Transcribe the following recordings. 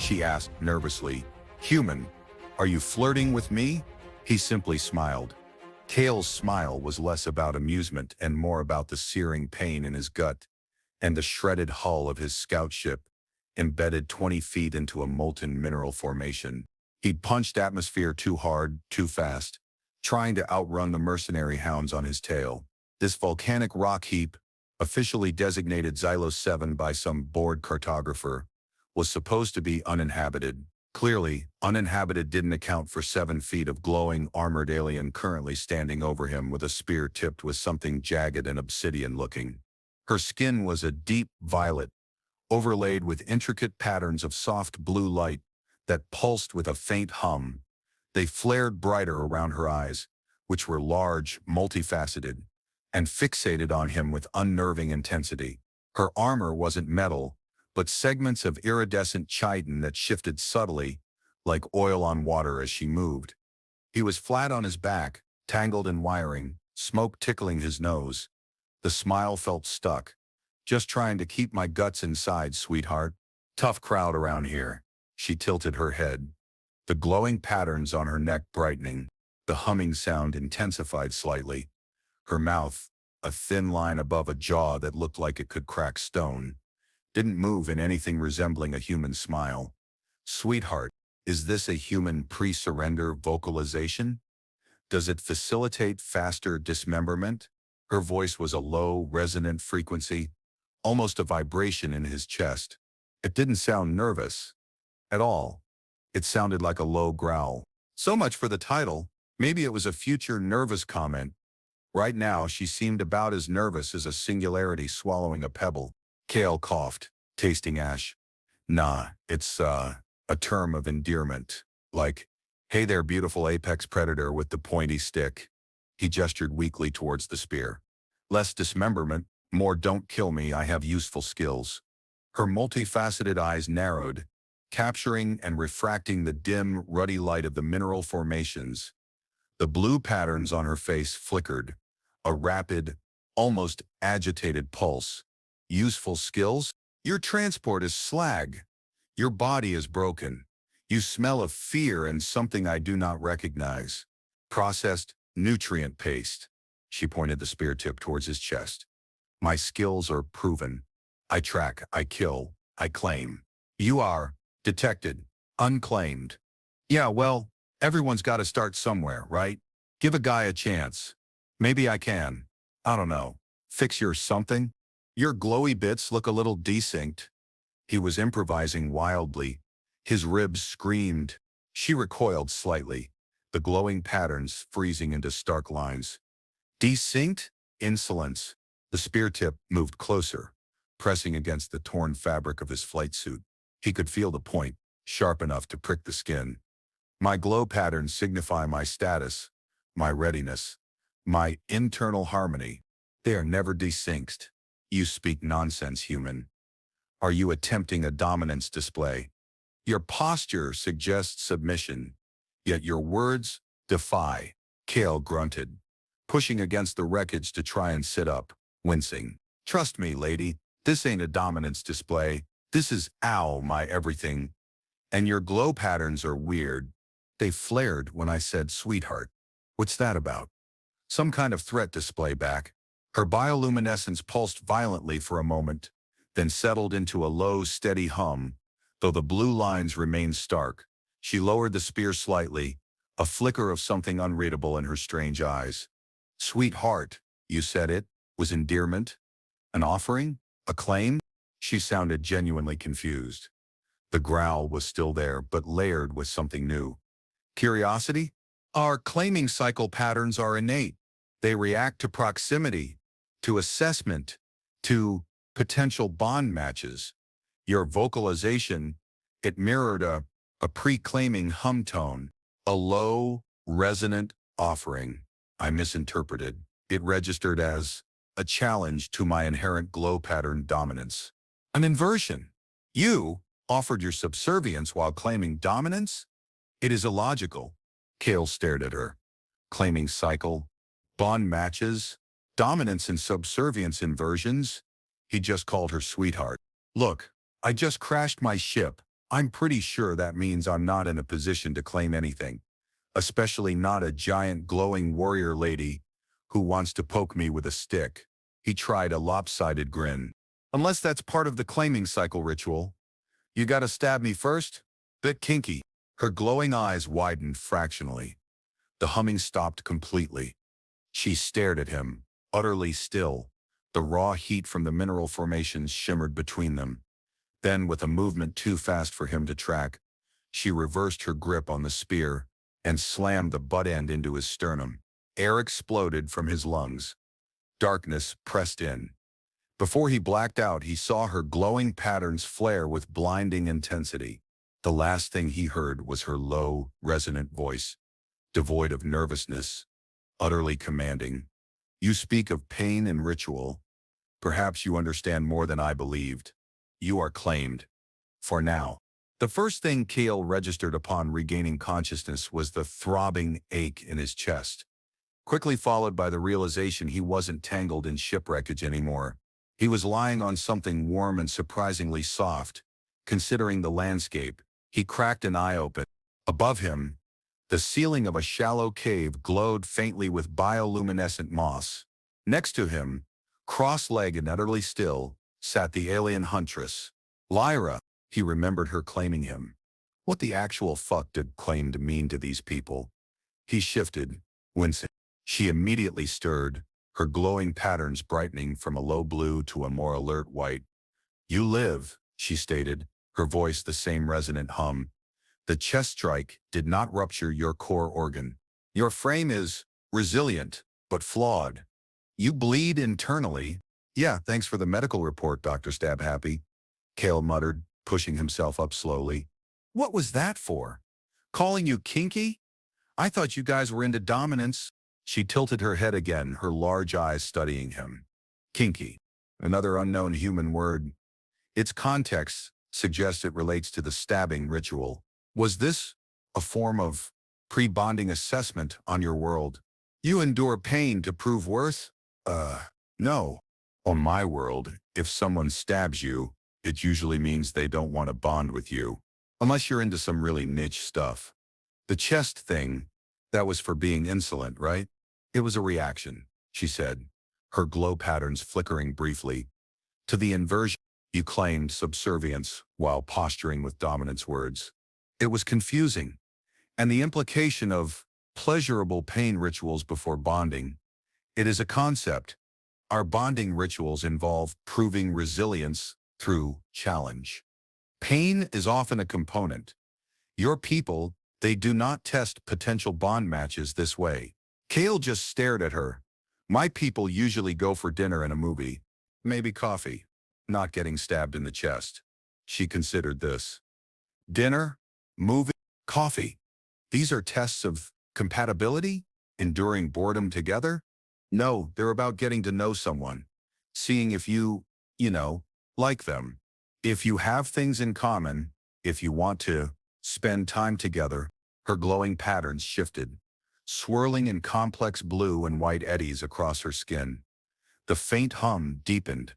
she asked nervously. Human, are you flirting with me? He simply smiled. Kale's smile was less about amusement and more about the searing pain in his gut and the shredded hull of his scout ship, embedded 20 feet into a molten mineral formation. He'd punched atmosphere too hard, too fast, trying to outrun the mercenary hounds on his tail. This volcanic rock heap, officially designated Xylos 7 by some bored cartographer, was supposed to be uninhabited. Clearly, uninhabited didn't account for 7 feet of glowing, armored alien currently standing over him with a spear tipped with something jagged and obsidian-looking. Her skin was a deep violet, overlaid with intricate patterns of soft blue light that pulsed with a faint hum. They flared brighter around her eyes, which were large, multifaceted, and fixated on him with unnerving intensity. Her armor wasn't metal, but segments of iridescent chitin that shifted subtly, like oil on water as she moved. He was flat on his back, tangled in wiring, smoke tickling his nose. The smile felt stuck. Just trying to keep my guts inside, sweetheart. Tough crowd around here. She tilted her head, the glowing patterns on her neck brightening. The humming sound intensified slightly. Her mouth, a thin line above a jaw that looked like it could crack stone, didn't move in anything resembling a human smile. Sweetheart, is this a human pre-surrender vocalization? Does it facilitate faster dismemberment? Her voice was a low, resonant frequency, almost a vibration in his chest. It didn't sound nervous at all. It sounded like a low growl. So much for the title. Maybe it was a future nervous comment. Right now, she seemed about as nervous as a singularity swallowing a pebble. Kale coughed, tasting ash. Nah, it's a term of endearment. Like, hey there, beautiful apex predator with the pointy stick. He gestured weakly towards the spear. Less dismemberment, more don't kill me, I have useful skills. Her multifaceted eyes narrowed, capturing and refracting the dim, ruddy light of the mineral formations. The blue patterns on her face flickered, a rapid, almost agitated pulse. Useful skills? Your transport is slag. Your body is broken. You smell of fear and something I do not recognize. Processed nutrient paste. She pointed the spear tip towards his chest. My skills are proven. I track, I kill, I claim. You are detected, unclaimed. Yeah, well, everyone's got to start somewhere, right? Give a guy a chance. Maybe I can. I don't know. Fix your something? Your glowy bits look a little desynced. He was improvising wildly. His ribs screamed. She recoiled slightly, the glowing patterns freezing into stark lines. Desynced? Insolence. The spear tip moved closer, pressing against the torn fabric of his flight suit. He could feel the point, sharp enough to prick the skin. My glow patterns signify my status, my readiness, my internal harmony. They are never desynced. You speak nonsense, human. Are you attempting a dominance display? Your posture suggests submission, yet your words defy. Kale grunted, pushing against the wreckage to try and sit up, wincing. Trust me, lady, this ain't a dominance display. This is my everything. And your glow patterns are weird. They flared when I said sweetheart. What's that about? Some kind of threat display back. Her bioluminescence pulsed violently for a moment, then settled into a low, steady hum. Though the blue lines remained stark, she lowered the spear slightly, a flicker of something unreadable in her strange eyes. Sweetheart, you said it, was endearment? An offering? A claim? She sounded genuinely confused. The growl was still there, but layered with something new. Curiosity? Our claiming cycle patterns are innate. They react to proximity, to assessment, to potential bond matches. Your vocalization, it mirrored a pre-claiming hum tone, a low, resonant offering. I misinterpreted. It registered as a challenge to my inherent glow pattern dominance. An inversion. You offered your subservience while claiming dominance? It is illogical. Kale stared at her. Claiming cycle, bond matches, dominance and subservience inversions. He just called her sweetheart. Look, I just crashed my ship. I'm pretty sure that means I'm not in a position to claim anything, especially not a giant glowing warrior lady who wants to poke me with a stick. He tried a lopsided grin. Unless that's part of the claiming cycle ritual. You gotta stab me first? Bit kinky. Her glowing eyes widened fractionally. The humming stopped completely. She stared at him, utterly still. The raw heat from the mineral formations shimmered between them. Then, with a movement too fast for him to track, she reversed her grip on the spear and slammed the butt end into his sternum. Air exploded from his lungs. Darkness pressed in. Before he blacked out, he saw her glowing patterns flare with blinding intensity. The last thing he heard was her low, resonant voice, devoid of nervousness, utterly commanding. You speak of pain and ritual. Perhaps you understand more than I believed. You are claimed. For now. The first thing Kale registered upon regaining consciousness was the throbbing ache in his chest, quickly followed by the realization he wasn't tangled in shipwreckage anymore. He was lying on something warm and surprisingly soft. Considering the landscape, he cracked an eye open. Above him, the ceiling of a shallow cave glowed faintly with bioluminescent moss. Next to him, cross-legged and utterly still, sat the alien huntress. Lyra, he remembered her claiming him. What the actual fuck did claimed mean to these people? He shifted, wincing. She immediately stirred, her glowing patterns brightening from a low blue to a more alert white. You live, she stated, her voice the same resonant hum. The chest strike did not rupture your core organ. Your frame is resilient, but flawed. You bleed internally. Yeah, thanks for the medical report, Dr. Stab Happy, Kale muttered, pushing himself up slowly. What was that for? Calling you kinky? I thought you guys were into dominance. She tilted her head again, her large eyes studying him. Kinky, another unknown human word. Its context suggests it relates to the stabbing ritual. Was this a form of pre-bonding assessment on your world? You endure pain to prove worth? No. On my world, if someone stabs you, it usually means they don't want to bond with you. Unless you're into some really niche stuff. The chest thing, that was for being insolent, right? It was a reaction, she said, her glow patterns flickering briefly. To the inversion, you claimed subservience while posturing with dominance words. It was confusing, and the implication of pleasurable pain rituals before bonding. It is a concept. Our bonding rituals involve proving resilience through challenge. Pain is often a component. Your people, they do not test potential bond matches this way. Kale just stared at her. My people usually go for dinner and a movie. Maybe coffee. Not getting stabbed in the chest. She considered this. Dinner, movie, coffee. These are tests of compatibility? Enduring boredom together? No, they're about getting to know someone. Seeing if you like them. If you have things in common, if you want to spend time together. Her glowing patterns shifted, swirling in complex blue and white eddies across her skin. The faint hum deepened.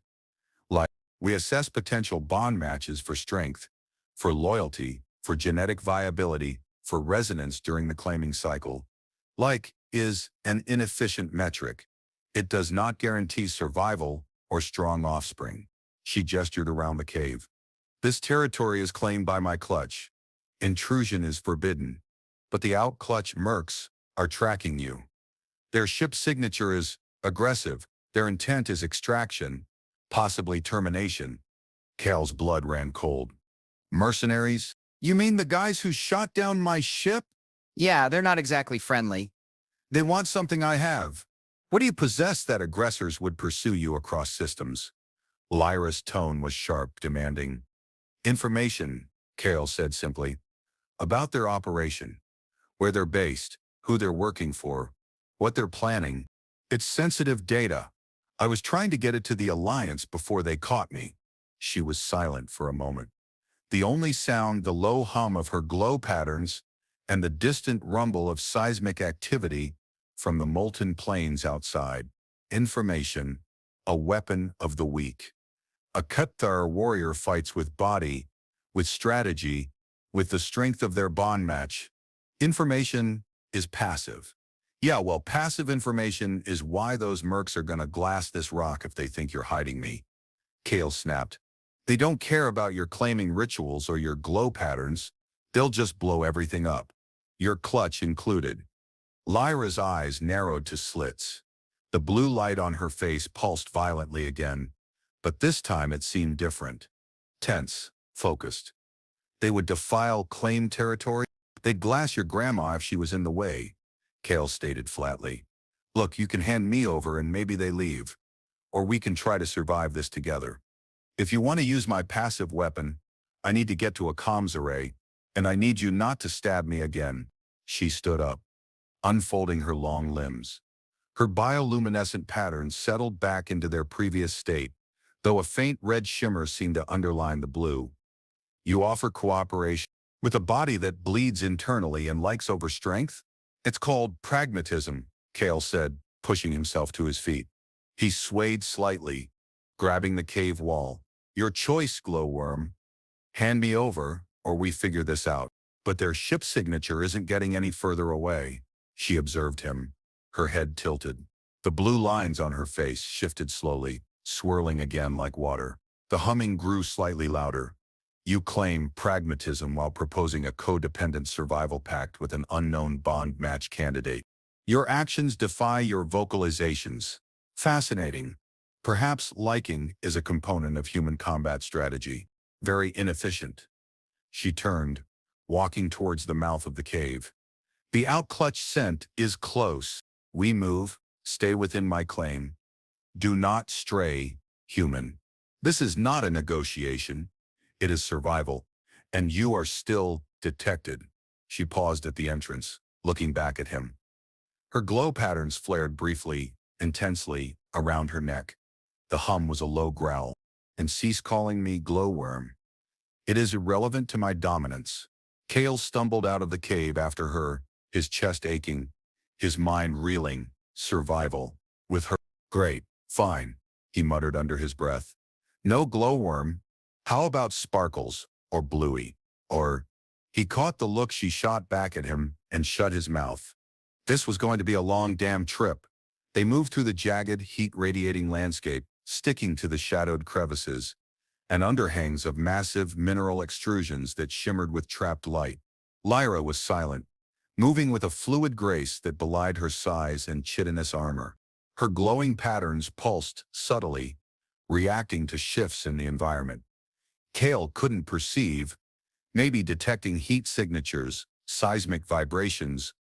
Like, we assess potential bond matches for strength, for loyalty, for genetic viability, for resonance during the claiming cycle. Like is an inefficient metric. It does not guarantee survival or strong offspring. She gestured around the cave. This territory is claimed by my clutch. Intrusion is forbidden. But the out-clutch mercs are tracking you. Their ship signature is aggressive. Their intent is extraction, possibly termination. Kale's blood ran cold. Mercenaries? You mean the guys who shot down my ship? Yeah, they're not exactly friendly. They want something I have. What do you possess that aggressors would pursue you across systems? Lyra's tone was sharp, demanding. Information, Kale said simply. About their operation. Where they're based, who they're working for, what they're planning. It's sensitive data. I was trying to get it to the Alliance before they caught me. She was silent for a moment. The only sound, the low hum of her glow patterns and the distant rumble of seismic activity from the molten plains outside. Information, a weapon of the weak. A Kethar warrior fights with body, with strategy, with the strength of their bond match. Information is passive. Yeah, well, passive information is why those mercs are gonna glass this rock if they think you're hiding me. Kale snapped. They don't care about your claiming rituals or your glow patterns. They'll just blow everything up. Your clutch included. Lyra's eyes narrowed to slits. The blue light on her face pulsed violently again, but this time it seemed different. Tense, focused. They would defile claimed territory. They'd glass your grandma if she was in the way, Kale stated flatly. Look, you can hand me over and maybe they leave. Or we can try to survive this together. If you want to use my passive weapon, I need to get to a comms array, and I need you not to stab me again. She stood up, unfolding her long limbs. Her bioluminescent patterns settled back into their previous state, though a faint red shimmer seemed to underline the blue. You offer cooperation with a body that bleeds internally and likes overstrength? It's called pragmatism, Kale said, pushing himself to his feet. He swayed slightly, grabbing the cave wall. Your choice, glowworm. Hand me over, or we figure this out. But their ship signature isn't getting any further away, she observed him, her head tilted. The blue lines on her face shifted slowly, swirling again like water. The humming grew slightly louder. You claim pragmatism while proposing a codependent survival pact with an unknown bond match candidate. Your actions defy your vocalizations. Fascinating. Perhaps liking is a component of human combat strategy. Very inefficient. She turned, walking towards the mouth of the cave. The outclutch scent is close. We move, stay within my claim. Do not stray, human. This is not a negotiation. It is survival, and you are still detected. She paused at the entrance, looking back at him. Her glow patterns flared briefly, intensely, around her neck. The hum was a low growl. And cease calling me glowworm. It is irrelevant to my dominance. Kale stumbled out of the cave after her, his chest aching, his mind reeling. Survival. With her. Great, fine, he muttered under his breath. No glowworm. How about sparkles, or bluey, or... He caught the look she shot back at him and shut his mouth. This was going to be a long damn trip. They moved through the jagged, heat-radiating landscape, sticking to the shadowed crevices and underhangs of massive mineral extrusions that shimmered with trapped light. Lyra was silent, moving with a fluid grace that belied her size and chitinous armor. Her glowing patterns pulsed subtly, reacting to shifts in the environment. Kale couldn't perceive, maybe detecting heat signatures, seismic vibrations,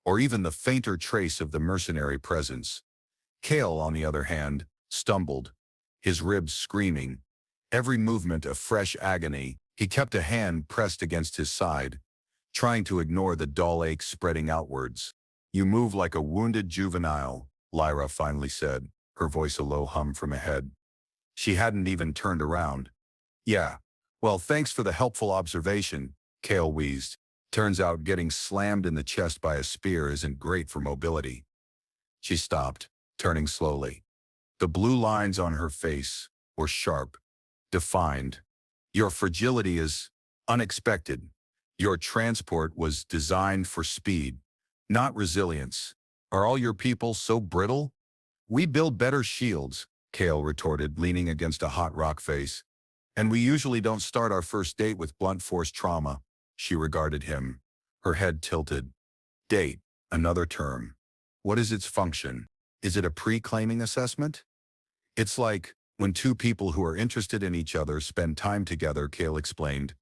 or even the fainter trace of the mercenary presence. Kale, on the other hand, stumbled, his ribs screaming, every movement a fresh agony. He kept a hand pressed against his side, trying to ignore the dull ache spreading outwards. You move like a wounded juvenile, Lyra finally said, her voice a low hum from ahead. She hadn't even turned around. Yeah, well, thanks for the helpful observation, Kale wheezed. Turns out getting slammed in the chest by a spear isn't great for mobility. She stopped, turning slowly. The blue lines on her face were sharp, defined. Your fragility is unexpected. Your transport was designed for speed, not resilience. Are all your people so brittle? We build better shields, Kale retorted, leaning against a hot rock face. And we usually don't start our first date with blunt force trauma. She regarded him, her head tilted. Date, another term. What is its function? Is it a pre-claiming assessment? It's like when two people who are interested in each other spend time together, Kale explained,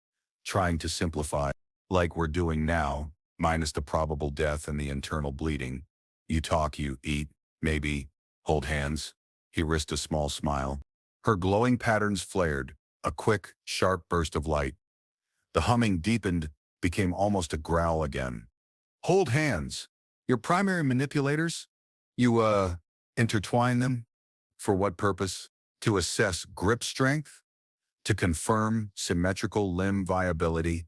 trying to simplify, like we're doing now, minus the probable death and the internal bleeding. You talk, you eat, maybe, hold hands. He risked a small smile. Her glowing patterns flared, a quick, sharp burst of light. The humming deepened, became almost a growl again. Hold hands. Your primary manipulators? You, intertwine them? For what purpose? To assess grip strength? To confirm symmetrical limb viability?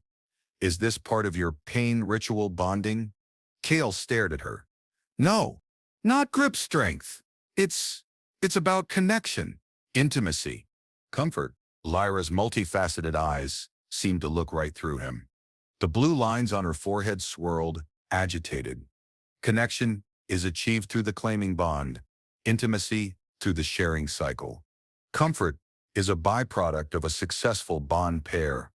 Is this part of your pain ritual bonding? Kale stared at her. No, not grip strength. It's about connection, intimacy, comfort. Lyra's multifaceted eyes, seemed to look right through him. The blue lines on her forehead swirled, agitated. Connection is achieved through the claiming bond, intimacy through the sharing cycle. Comfort is a byproduct of a successful bond pair.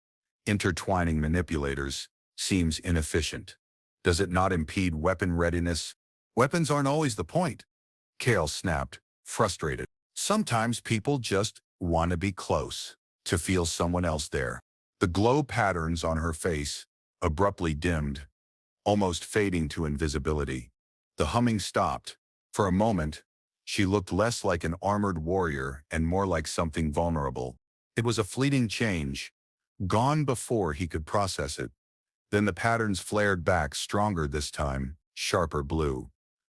Intertwining manipulators seems inefficient. Does it not impede weapon readiness? Weapons aren't always the point. Kale snapped, frustrated. Sometimes people just want to be close, to feel someone else there. The glow patterns on her face abruptly dimmed, almost fading to invisibility. The humming stopped. For a moment, she looked less like an armored warrior and more like something vulnerable. It was a fleeting change, gone before he could process it. Then the patterns flared back stronger this time, sharper blue.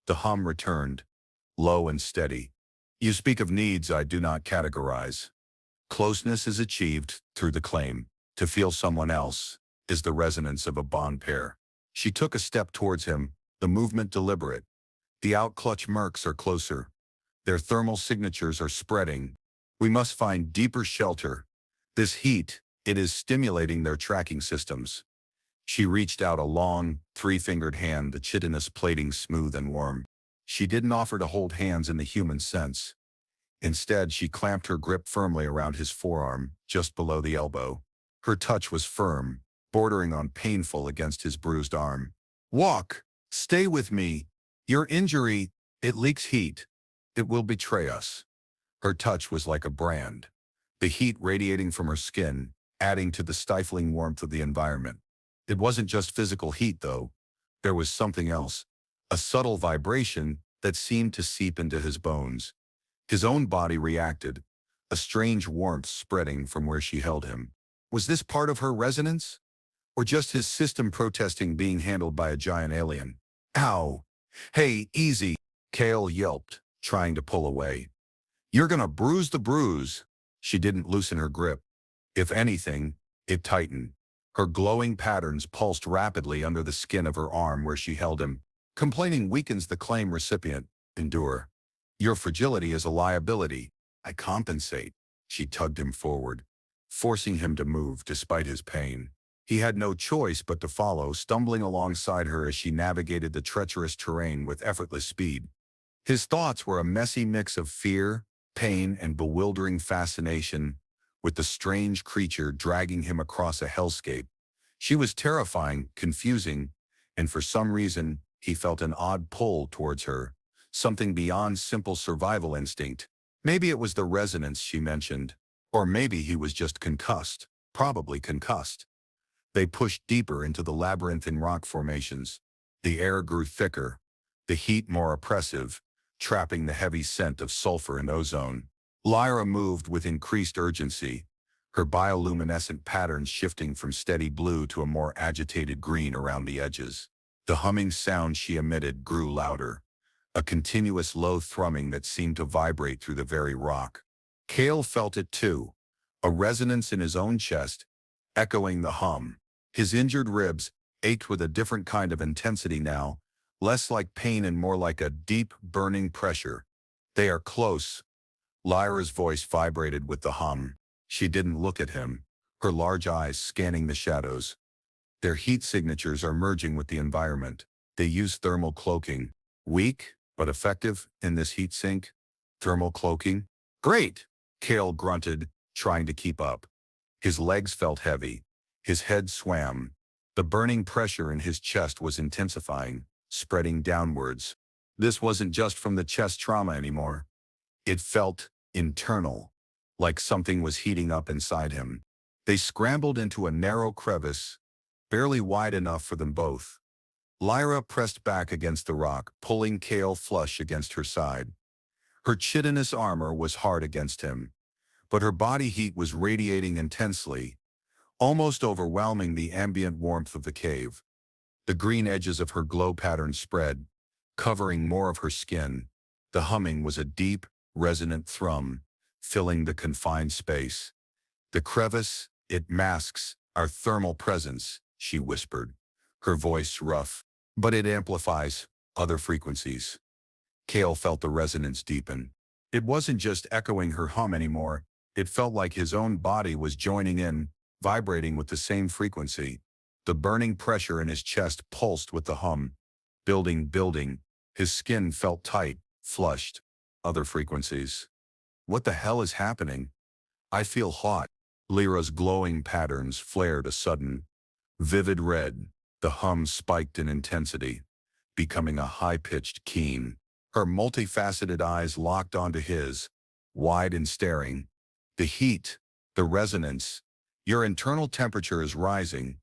The hum returned, low and steady. You speak of needs I do not categorize. Closeness is achieved through the claim. To feel someone else is the resonance of a bond pair. She took a step towards him, the movement deliberate. The outclutch mercs are closer. Their thermal signatures are spreading. We must find deeper shelter. This heat, it is stimulating their tracking systems. She reached out a long, three-fingered hand, the chitinous plating smooth and warm. She didn't offer to hold hands in the human sense. Instead, she clamped her grip firmly around his forearm, just below the elbow. Her touch was firm, bordering on painful against his bruised arm. Walk! Stay with me! Your injury, it leaks heat. It will betray us. Her touch was like a brand, the heat radiating from her skin, adding to the stifling warmth of the environment. It wasn't just physical heat, though. There was something else, a subtle vibration that seemed to seep into his bones. His own body reacted, a strange warmth spreading from where she held him. Was this part of her resonance? Or just his system protesting being handled by a giant alien? Ow! Hey, easy! Kale yelped, trying to pull away. You're gonna bruise the bruise. She didn't loosen her grip. If anything, it tightened. Her glowing patterns pulsed rapidly under the skin of her arm where she held him. Complaining weakens the claim recipient. Endure. Your fragility is a liability. I compensate. She tugged him forward, forcing him to move despite his pain. He had no choice but to follow, stumbling alongside her as she navigated the treacherous terrain with effortless speed. His thoughts were a messy mix of fear, pain, and bewildering fascination, with the strange creature dragging him across a hellscape. She was terrifying, confusing, and for some reason, he felt an odd pull towards her, something beyond simple survival instinct. Maybe it was the resonance she mentioned, or maybe he was just concussed, probably concussed. They pushed deeper into the labyrinthine rock formations. The air grew thicker, the heat more oppressive, trapping the heavy scent of sulfur and ozone. Lyra moved with increased urgency, her bioluminescent patterns shifting from steady blue to a more agitated green around the edges. The humming sound she emitted grew louder, a continuous low thrumming that seemed to vibrate through the very rock. Kale felt it too, a resonance in his own chest, echoing the hum. His injured ribs ached with a different kind of intensity now, less like pain and more like a deep, burning pressure. They are close. Lyra's voice vibrated with the hum. She didn't look at him, her large eyes scanning the shadows. Their heat signatures are merging with the environment. They use thermal cloaking. Weak, but effective in this heat sink. Thermal cloaking? Great! Kale grunted, trying to keep up. His legs felt heavy. His head swam. The burning pressure in his chest was intensifying, spreading downwards. This wasn't just from the chest trauma anymore. It felt internal, like something was heating up inside him. They scrambled into a narrow crevice, barely wide enough for them both. Lyra pressed back against the rock, pulling Kale flush against her side. Her chitinous armor was hard against him, but her body heat was radiating intensely, almost overwhelming the ambient warmth of the cave. The green edges of her glow pattern spread, covering more of her skin. The humming was a deep, resonant thrum, filling the confined space. The crevice, it masks our thermal presence, she whispered, her voice rough, but it amplifies other frequencies. Kale felt the resonance deepen. It wasn't just echoing her hum anymore. It felt like his own body was joining in, vibrating with the same frequency. The burning pressure in his chest pulsed with the hum. Building. His skin felt tight, flushed. Other frequencies. What the hell is happening? I feel hot. Lyra's glowing patterns flared a sudden, vivid red. The hum spiked in intensity, becoming a high-pitched keen. Her multifaceted eyes locked onto his, wide and staring. The heat, the resonance. Your internal temperature is rising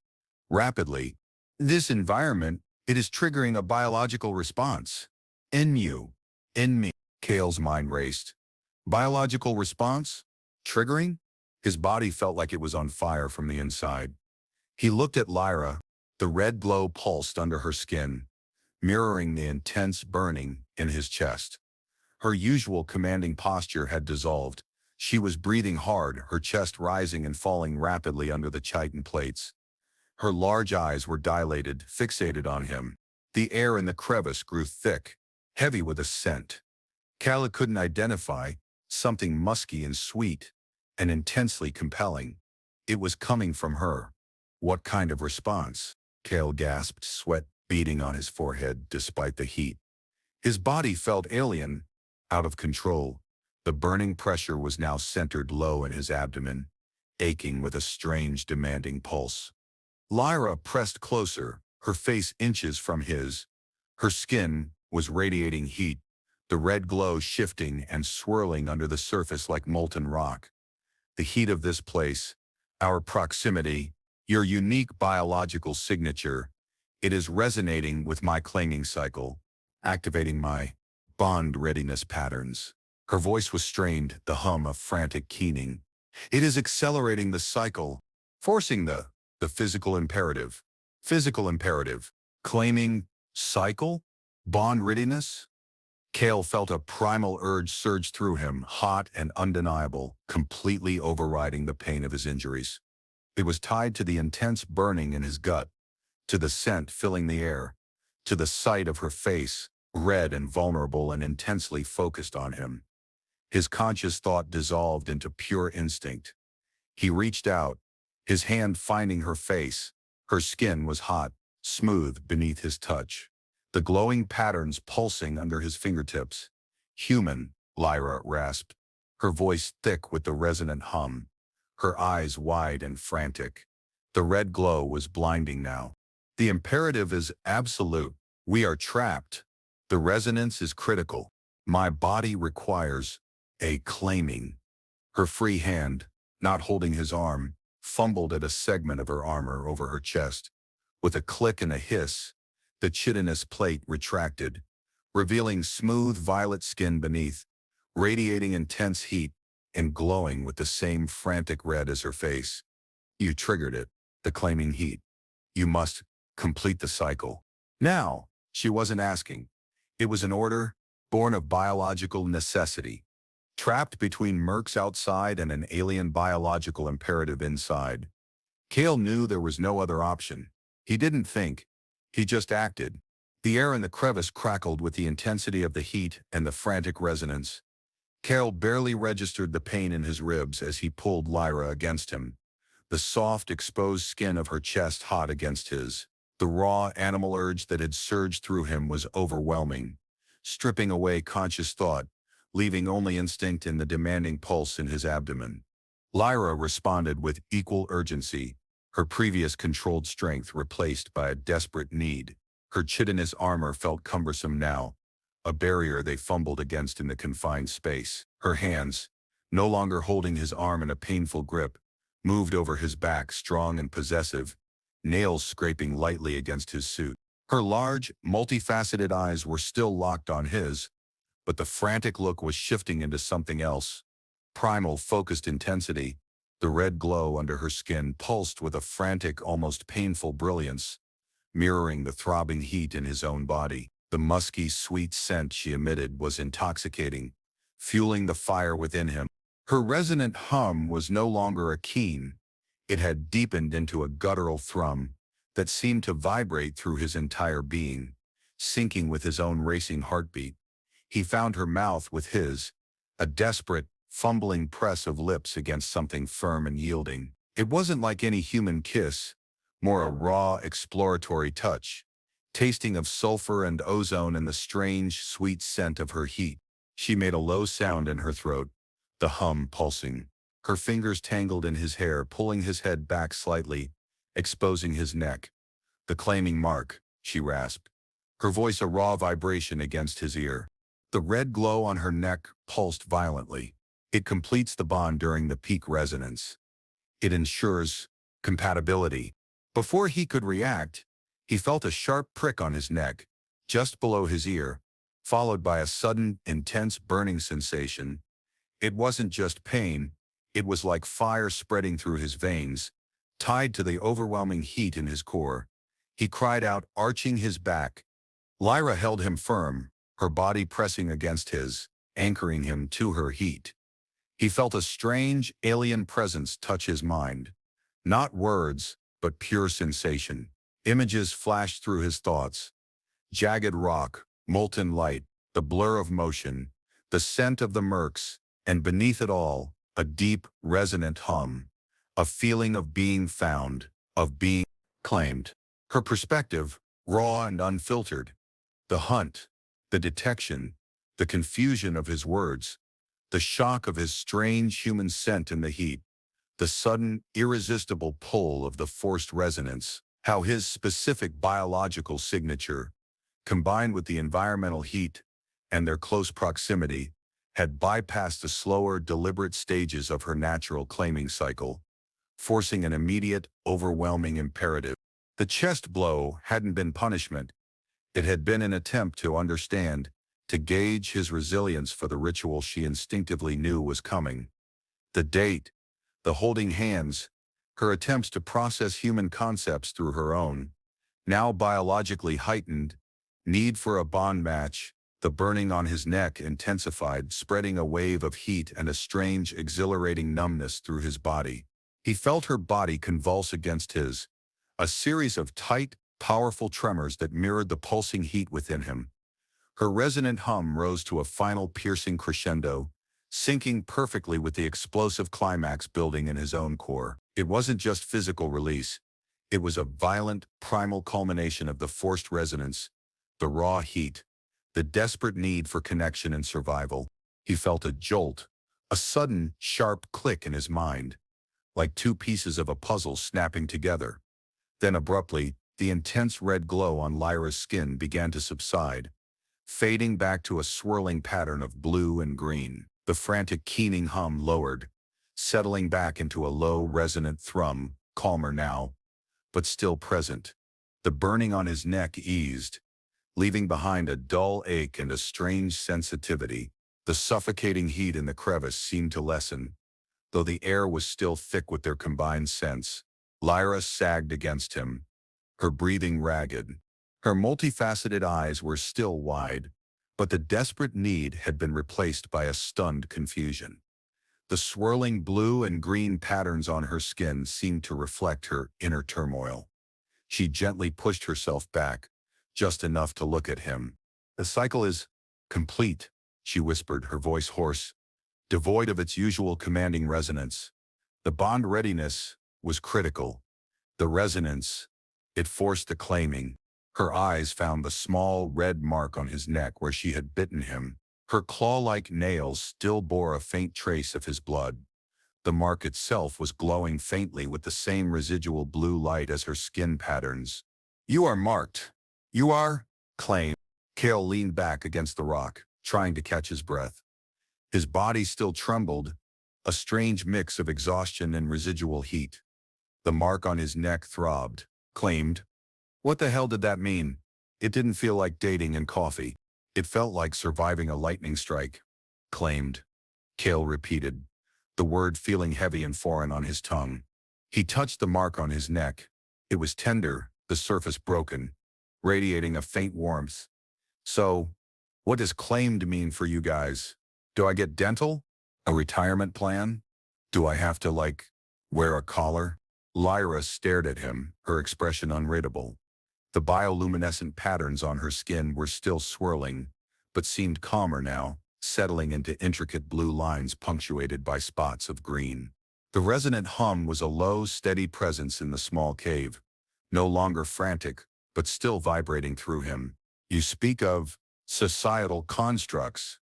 rapidly. This environment, it is triggering a biological response. In you, in me. Kale's mind raced. Biological response? Triggering? His body felt like it was on fire from the inside. He looked at Lyra. The red glow pulsed under her skin, mirroring the intense burning in his chest. Her usual commanding posture had dissolved. She was breathing hard, her chest rising and falling rapidly under the chitin plates. Her large eyes were dilated, fixated on him. The air in the crevice grew thick, heavy with a scent. Kala couldn't identify, something musky and sweet, and intensely compelling. It was coming from her. What kind of response? Kale gasped, sweat beading on his forehead despite the heat. His body felt alien, out of control. The burning pressure was now centered low in his abdomen, aching with a strange, demanding pulse. Lyra pressed closer, her face inches from his. Her skin was radiating heat, the red glow shifting and swirling under the surface like molten rock. The heat of this place, our proximity, your unique biological signature, it is resonating with my clanging cycle, activating my bond readiness patterns. Her voice was strained, the hum of frantic keening. It is accelerating the cycle, forcing the physical imperative. Physical imperative. Claiming cycle? Bond readiness? Kale felt a primal urge surge through him, hot and undeniable, completely overriding the pain of his injuries. It was tied to the intense burning in his gut, to the scent filling the air, to the sight of her face, red and vulnerable and intensely focused on him. His conscious thought dissolved into pure instinct. He reached out, his hand finding her face. Her skin was hot, smooth beneath his touch, the glowing patterns pulsing under his fingertips. Human, Lyra rasped, her voice thick with the resonant hum, her eyes wide and frantic. The red glow was blinding now. The imperative is absolute. We are trapped. The resonance is critical. My body requires a claiming. Her free hand, not holding his arm, fumbled at a segment of her armor over her chest. With a click and a hiss, the chitinous plate retracted, revealing smooth violet skin beneath, radiating intense heat and glowing with the same frantic red as her face. You triggered it, the claiming heat. You must complete the cycle. Now, she wasn't asking. It was an order, born of biological necessity. Trapped between mercs outside and an alien biological imperative inside. Kale knew there was no other option. He didn't think. He just acted. The air in the crevice crackled with the intensity of the heat and the frantic resonance. Kale barely registered the pain in his ribs as he pulled Lyra against him. The soft, exposed skin of her chest hot against his. The raw animal urge that had surged through him was overwhelming, stripping away conscious thought, leaving only instinct in the demanding pulse in his abdomen. Lyra responded with equal urgency, her previous controlled strength replaced by a desperate need. Her chitinous armor felt cumbersome now, a barrier they fumbled against in the confined space. Her hands, no longer holding his arm in a painful grip, moved over his back, strong and possessive, nails scraping lightly against his suit. Her large, multifaceted eyes were still locked on his, but the frantic look was shifting into something else. Primal, focused intensity. The red glow under her skin pulsed with a frantic, almost painful brilliance, mirroring the throbbing heat in his own body. The musky, sweet scent she emitted was intoxicating, fueling the fire within him. Her resonant hum was no longer a keen. It had deepened into a guttural thrum that seemed to vibrate through his entire being, syncing with his own racing heartbeat. He found her mouth with his, a desperate, fumbling press of lips against something firm and yielding. It wasn't like any human kiss, more a raw, exploratory touch, tasting of sulfur and ozone and the strange, sweet scent of her heat. She made a low sound in her throat, the hum pulsing. Her fingers tangled in his hair, pulling his head back slightly, exposing his neck. "The claiming mark," she rasped, her voice a raw vibration against his ear. The red glow on her neck pulsed violently. It completes the bond during the peak resonance. It ensures compatibility. Before he could react, he felt a sharp prick on his neck, just below his ear, followed by a sudden, intense burning sensation. It wasn't just pain, it was like fire spreading through his veins, tied to the overwhelming heat in his core. He cried out, arching his back. Lyra held him firm, her body pressing against his, anchoring him to her heat. He felt a strange, alien presence touch his mind. Not words, but pure sensation. Images flashed through his thoughts. Jagged rock, molten light, the blur of motion, the scent of the mercs, and beneath it all, a deep, resonant hum. A feeling of being found, of being claimed. Her perspective, raw and unfiltered. The hunt, the detection, the confusion of his words, the shock of his strange human scent in the heat, the sudden, irresistible pull of the forced resonance, how his specific biological signature, combined with the environmental heat and their close proximity, had bypassed the slower, deliberate stages of her natural claiming cycle, forcing an immediate, overwhelming imperative. The chest blow hadn't been punishment. It had been an attempt to understand, to gauge his resilience for the ritual she instinctively knew was coming. The date, the holding hands, her attempts to process human concepts through her own, now biologically heightened, need for a bond match, the burning on his neck intensified, spreading a wave of heat and a strange, exhilarating numbness through his body. He felt her body convulse against his, a series of tight, powerful tremors that mirrored the pulsing heat within him. Her resonant hum rose to a final piercing crescendo, syncing perfectly with the explosive climax building in his own core. It wasn't just physical release. It was a violent, primal culmination of the forced resonance, the raw heat, the desperate need for connection and survival. He felt a jolt, a sudden, sharp click in his mind, like two pieces of a puzzle snapping together. Then abruptly, the intense red glow on Lyra's skin began to subside, fading back to a swirling pattern of blue and green. The frantic keening hum lowered, settling back into a low, resonant thrum, calmer now, but still present. The burning on his neck eased, leaving behind a dull ache and a strange sensitivity. The suffocating heat in the crevice seemed to lessen, though the air was still thick with their combined scents. Lyra sagged against him, her breathing ragged. Her multifaceted eyes were still wide, but the desperate need had been replaced by a stunned confusion. The swirling blue and green patterns on her skin seemed to reflect her inner turmoil. She gently pushed herself back, just enough to look at him. "The cycle is complete," she whispered, her voice hoarse, devoid of its usual commanding resonance. The bond readiness was critical. The resonance, it forced the claiming. Her eyes found the small red mark on his neck where she had bitten him. Her claw-like nails still bore a faint trace of his blood. The mark itself was glowing faintly with the same residual blue light as her skin patterns. "You are marked. You are," claimed. Cale leaned back against the rock, trying to catch his breath. His body still trembled, a strange mix of exhaustion and residual heat. The mark on his neck throbbed, claimed. What the hell did that mean? It didn't feel like dating and coffee. It felt like surviving a lightning strike. Claimed. Cale repeated, the word feeling heavy and foreign on his tongue. He touched the mark on his neck. It was tender, the surface broken, radiating a faint warmth. "So, what does claimed mean for you guys? Do I get dental? A retirement plan? Do I have to, wear a collar?" Lyra stared at him, her expression unreadable. The bioluminescent patterns on her skin were still swirling, but seemed calmer now, settling into intricate blue lines punctuated by spots of green. The resonant hum was a low, steady presence in the small cave, no longer frantic, but still vibrating through him. You speak of societal constructs.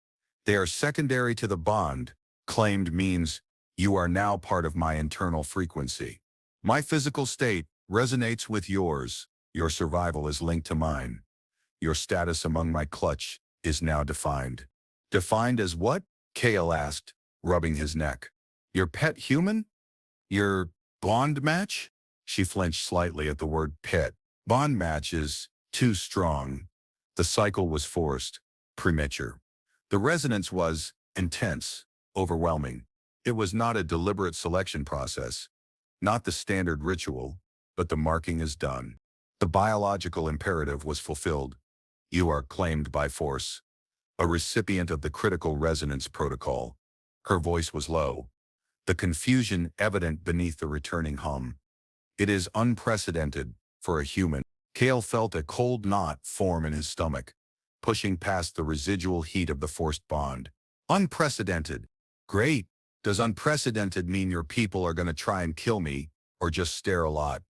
They are secondary to the bond, claimed means you are now part of my internal frequency. My physical state resonates with yours. Your survival is linked to mine. Your status among my clutch is now defined. Defined as what? Kale asked, rubbing his neck. Your pet human? Your bond match? She flinched slightly at the word pet. Bond match is too strong. The cycle was forced, premature. The resonance was intense, overwhelming. It was not a deliberate selection process, not the standard ritual, but the marking is done. The biological imperative was fulfilled. You are claimed by force, a recipient of the critical resonance protocol. Her voice was low, the confusion evident beneath the returning hum. It is unprecedented for a human. Kale felt a cold knot form in his stomach, pushing past the residual heat of the forced bond. Unprecedented. Great. Does unprecedented mean your people are going to try and kill me, or just stare a lot?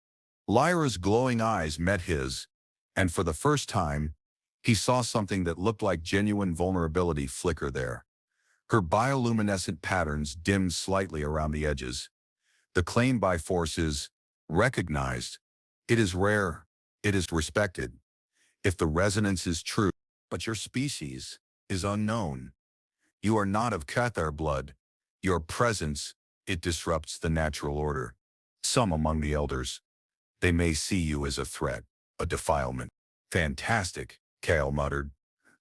Lyra's glowing eyes met his, and for the first time, he saw something that looked like genuine vulnerability flicker there. Her bioluminescent patterns dimmed slightly around the edges. The claim by force is recognized. It is rare. It is respected. If the resonance is true, but your species is unknown. You are not of Cathar blood. Your presence, it disrupts the natural order. Some among the elders, they may see you as a threat, a defilement. Fantastic, Kale muttered.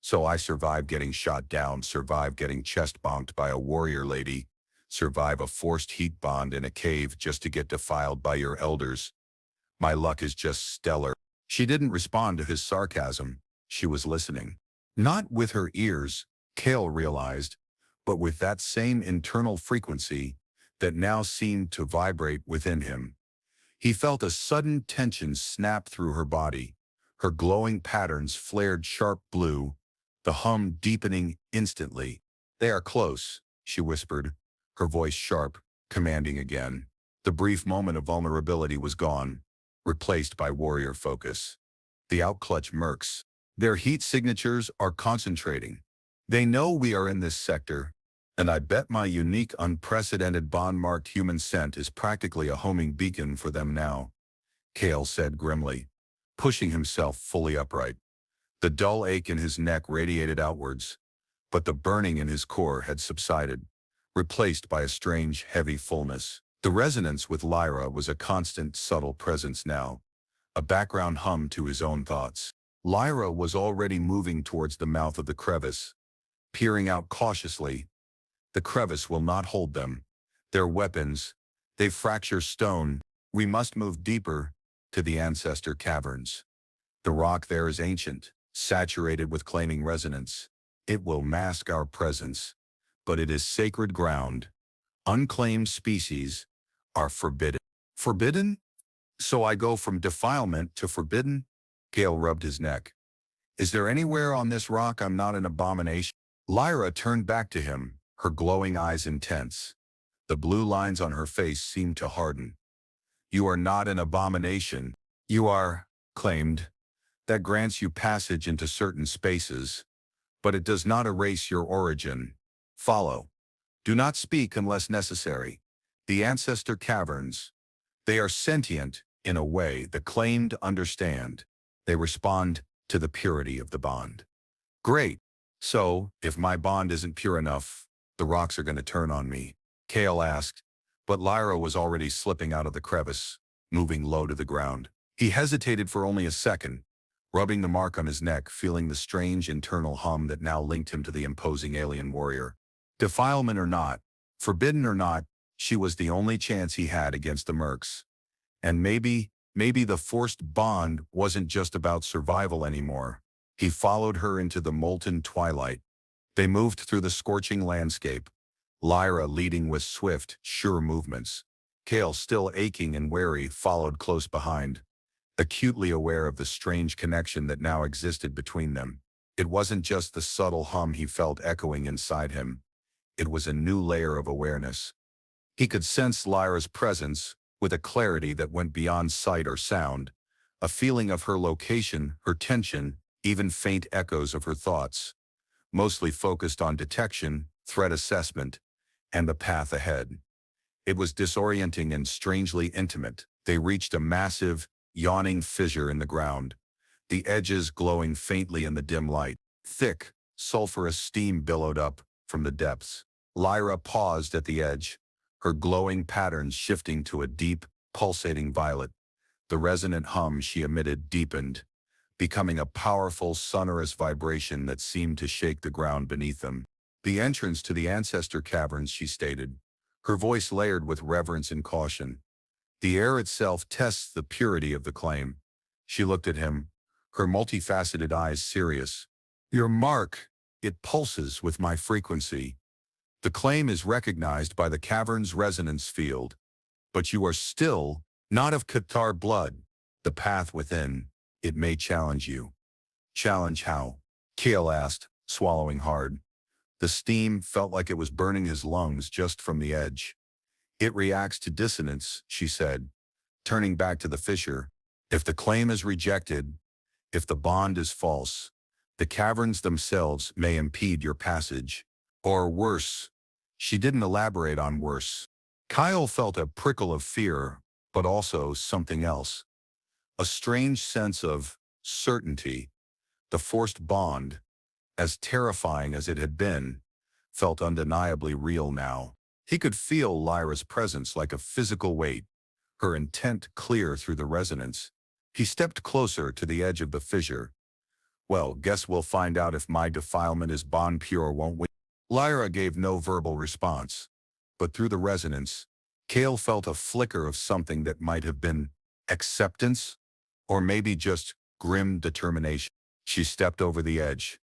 So I survived getting shot down, survived getting chest bonked by a warrior lady, survive a forced heat bond in a cave just to get defiled by your elders. My luck is just stellar. She didn't respond to his sarcasm. She was listening. Not with her ears, Kale realized, but with that same internal frequency that now seemed to vibrate within him. He felt a sudden tension snap through her body. Her glowing patterns flared sharp blue, the hum deepening instantly. They are close, she whispered, her voice sharp, commanding again. The brief moment of vulnerability was gone, replaced by warrior focus. The outclutch mercs. Their heat signatures are concentrating. They know we are in this sector, and I bet my unique unprecedented bond-marked human scent is practically a homing beacon for them now, Kale said grimly, pushing himself fully upright. The dull ache in his neck radiated outwards, but the burning in his core had subsided, replaced by a strange, heavy fullness. The resonance with Lyra was a constant, subtle presence now, a background hum to his own thoughts. Lyra was already moving towards the mouth of the crevice, peering out cautiously. The crevice will not hold them. Their weapons, they fracture stone. We must move deeper, to the ancestor caverns. The rock there is ancient, saturated with claiming resonance. It will mask our presence, but it is sacred ground. Unclaimed species are forbidden. Forbidden? So I go from defilement to forbidden? Gale rubbed his neck. Is there anywhere on this rock I'm not an abomination? Lyra turned back to him, her glowing eyes intense. The blue lines on her face seemed to harden. You are not an abomination. You are, claimed. That grants you passage into certain spaces, but it does not erase your origin. Follow. Do not speak unless necessary. The ancestor caverns. They are sentient in a way the claimed understand. They respond to the purity of the bond. Great. So, if my bond isn't pure enough, the rocks are going to turn on me, Kale asked, but Lyra was already slipping out of the crevice, moving low to the ground. He hesitated for only a second, rubbing the mark on his neck, feeling the strange internal hum that now linked him to the imposing alien warrior. Defilement or not, forbidden or not, she was the only chance he had against the mercs. And maybe the forced bond wasn't just about survival anymore. He followed her into the molten twilight. They moved through the scorching landscape, Lyra leading with swift, sure movements. Kale, still aching and wary, followed close behind, acutely aware of the strange connection that now existed between them. It wasn't just the subtle hum he felt echoing inside him. It was a new layer of awareness. He could sense Lyra's presence with a clarity that went beyond sight or sound, a feeling of her location, her tension, even faint echoes of her thoughts, mostly focused on detection, threat assessment, and the path ahead. It was disorienting and strangely intimate. They reached a massive, yawning fissure in the ground, the edges glowing faintly in the dim light. Thick, sulfurous steam billowed up from the depths. Lyra paused at the edge, her glowing patterns shifting to a deep, pulsating violet. The resonant hum she emitted deepened, becoming a powerful, sonorous vibration that seemed to shake the ground beneath them. The entrance to the ancestor caverns, she stated, her voice layered with reverence and caution. The air itself tests the purity of the claim. She looked at him, her multifaceted eyes serious. Your mark, it pulses with my frequency. The claim is recognized by the cavern's resonance field, but you are still not of Qatar blood. The path within, it may challenge you. Challenge how? Kale asked, swallowing hard. The steam felt like it was burning his lungs just from the edge. It reacts to dissonance, she said, turning back to the fissure. If the claim is rejected, if the bond is false, the caverns themselves may impede your passage. Or worse. She didn't elaborate on worse. Kyle felt a prickle of fear, but also something else. A strange sense of certainty. The forced bond, as terrifying as it had been, felt undeniably real now. He could feel Lyra's presence like a physical weight, her intent clear through the resonance. He stepped closer to the edge of the fissure. Well, guess we'll find out if my defilement is bond pure, won't we? Lyra gave no verbal response, but through the resonance, Kale felt a flicker of something that might have been acceptance, or maybe just grim determination. She stepped over the edge,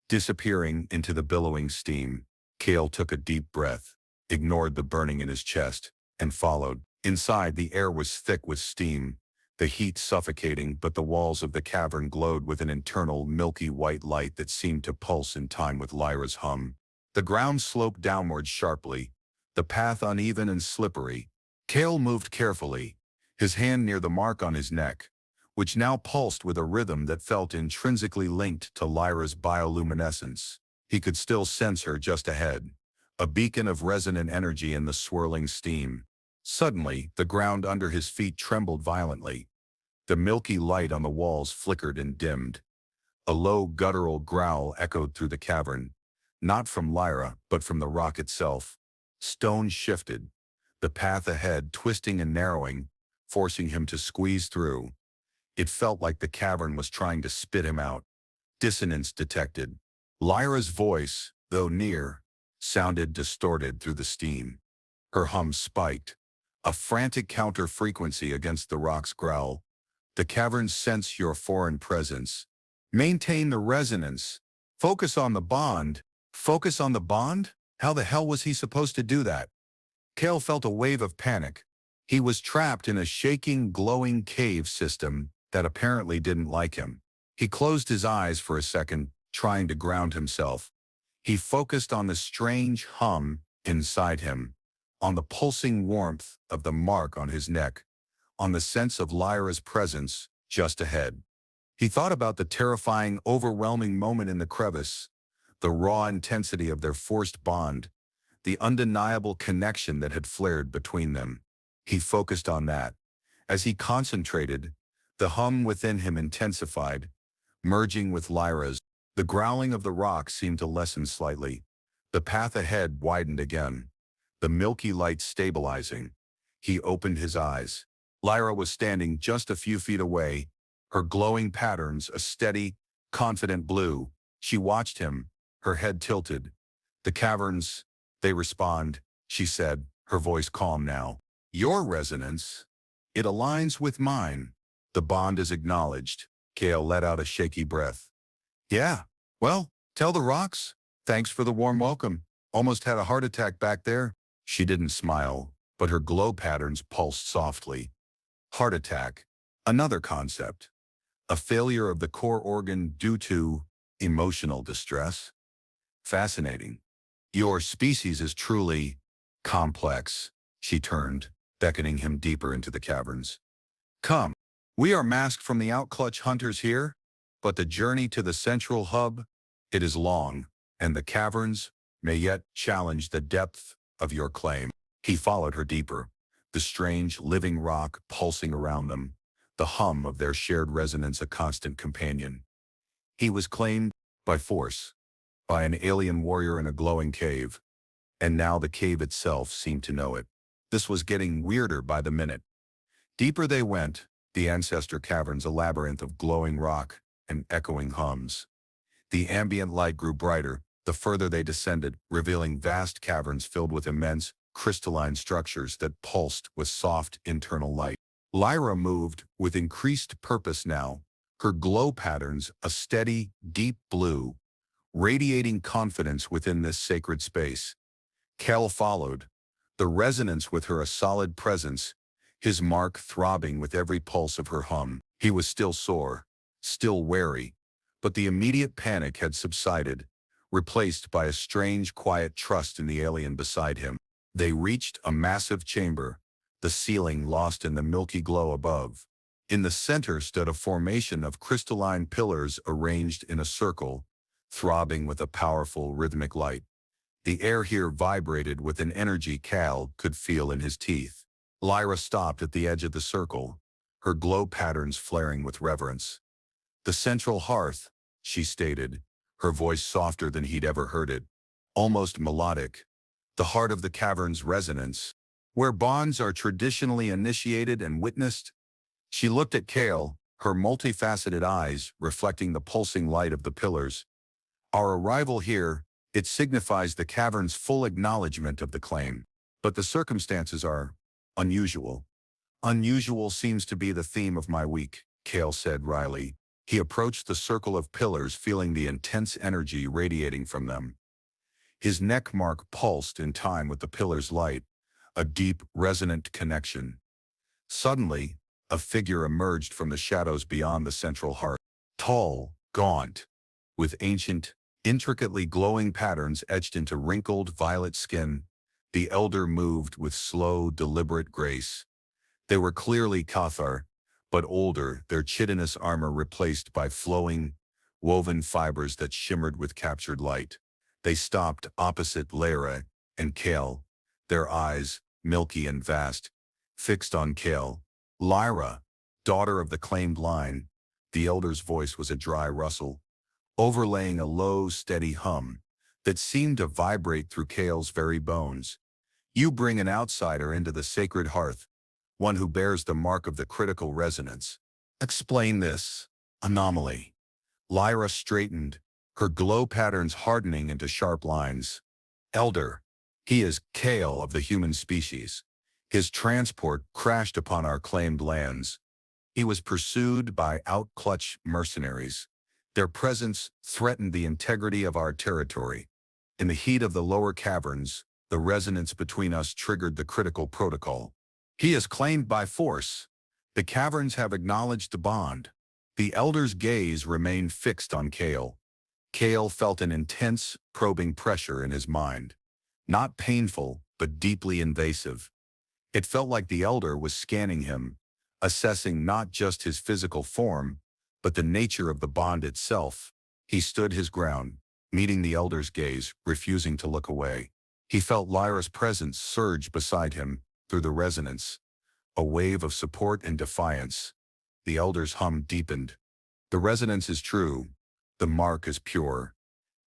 disappearing into the billowing steam. Kale took a deep breath, ignored the burning in his chest, and followed. Inside, the air was thick with steam, the heat suffocating, but the walls of the cavern glowed with an internal milky white light that seemed to pulse in time with Lyra's hum. The ground sloped downward sharply, the path uneven and slippery. Kale moved carefully, his hand near the mark on his neck, which now pulsed with a rhythm that felt intrinsically linked to Lyra's bioluminescence. He could still sense her just ahead, a beacon of resonant energy in the swirling steam. Suddenly, the ground under his feet trembled violently. The milky light on the walls flickered and dimmed. A low guttural growl echoed through the cavern, not from Lyra, but from the rock itself. Stone shifted, the path ahead twisting and narrowing, forcing him to squeeze through. It felt like the cavern was trying to spit him out. Dissonance detected. Lyra's voice, though near, sounded distorted through the steam. Her hum spiked, a frantic counter-frequency against the rock's growl. The caverns sense your foreign presence. Maintain the resonance. Focus on the bond. Focus on the bond? How the hell was he supposed to do that? Kale felt a wave of panic. He was trapped in a shaking, glowing cave system that apparently didn't like him. He closed his eyes for a second, trying to ground himself. He focused on the strange hum inside him, on the pulsing warmth of the mark on his neck, on the sense of Lyra's presence just ahead. He thought about the terrifying, overwhelming moment in the crevice, the raw intensity of their forced bond, the undeniable connection that had flared between them. He focused on that. As he concentrated, the hum within him intensified, merging with Lyra's. The growling of the rock seemed to lessen slightly. The path ahead widened again, the milky light stabilizing. He opened his eyes. Lyra was standing just a few feet away, her glowing patterns a steady, confident blue. She watched him, her head tilted. The caverns, they respond, she said, her voice calm now. Your resonance, it aligns with mine. The bond is acknowledged. Kale let out a shaky breath. Yeah, well, tell the rocks. Thanks for the warm welcome. Almost had a heart attack back there. She didn't smile, but her glow patterns pulsed softly. Heart attack, another concept. A failure of the core organ due to emotional distress. Fascinating. Your species is truly complex, She turned, beckoning him deeper into the caverns. Come. We are masked from the outclutch hunters here, but the journey to the central hub, it is long, and the caverns may yet challenge the depth of your claim. He followed her deeper, the strange living rock pulsing around them, the hum of their shared resonance a constant companion. He was claimed by force, by an alien warrior in a glowing cave, and now the cave itself seemed to know it. This was getting weirder by the minute. Deeper they went, the ancestor caverns a labyrinth of glowing rock and echoing hums. The ambient light grew brighter the further they descended, revealing vast caverns filled with immense, crystalline structures that pulsed with soft internal light. Lyra moved with increased purpose now, her glow patterns a steady, deep blue, radiating confidence within this sacred space. Kel followed, the resonance with her a solid presence, his mark throbbing with every pulse of her hum. He was still sore, still wary, but the immediate panic had subsided, replaced by a strange, quiet trust in the alien beside him. They reached a massive chamber, the ceiling lost in the milky glow above. In the center stood a formation of crystalline pillars arranged in a circle, throbbing with a powerful rhythmic light. The air here vibrated with an energy Cal could feel in his teeth. Lyra stopped at the edge of the circle, her glow patterns flaring with reverence. The central hearth, she stated, her voice softer than he'd ever heard it, almost melodic. The heart of the cavern's resonance, where bonds are traditionally initiated and witnessed. She looked at Kale, her multifaceted eyes reflecting the pulsing light of the pillars. Our arrival here, it signifies the cavern's full acknowledgement of the claim. But the circumstances are unusual. Unusual seems to be the theme of my week, Kale said wryly. He approached the circle of pillars feeling the intense energy radiating from them. His neck mark pulsed in time with the pillar's light, a deep, resonant connection. Suddenly, a figure emerged from the shadows beyond the central hearth. Tall, gaunt, with ancient, intricately glowing patterns etched into wrinkled violet skin, the elder moved with slow, deliberate grace. They were clearly Cathar, but older, their chitinous armor replaced by flowing, woven fibers that shimmered with captured light. They stopped opposite Lyra and Kale, their eyes, milky and vast, fixed on Kale. Lyra, daughter of the claimed line, the elder's voice was a dry rustle, overlaying a low, steady hum that seemed to vibrate through Kale's very bones. You bring an outsider into the sacred hearth, one who bears the mark of the critical resonance. Explain this anomaly. Lyra straightened, her glow patterns hardening into sharp lines. Elder, he is Kale of the human species. His transport crashed upon our claimed lands. He was pursued by outclutch mercenaries. Their presence threatened the integrity of our territory. In the heat of the lower caverns, the resonance between us triggered the critical protocol. He is claimed by force. The caverns have acknowledged the bond. The elder's gaze remained fixed on Kale. Kale felt an intense, probing pressure in his mind. Not painful, but deeply invasive. It felt like the elder was scanning him, assessing not just his physical form, but the nature of the bond itself. He stood his ground, meeting the elder's gaze, refusing to look away. He felt Lyra's presence surge beside him through the resonance, a wave of support and defiance. The elder's hum deepened. The resonance is true, the mark is pure,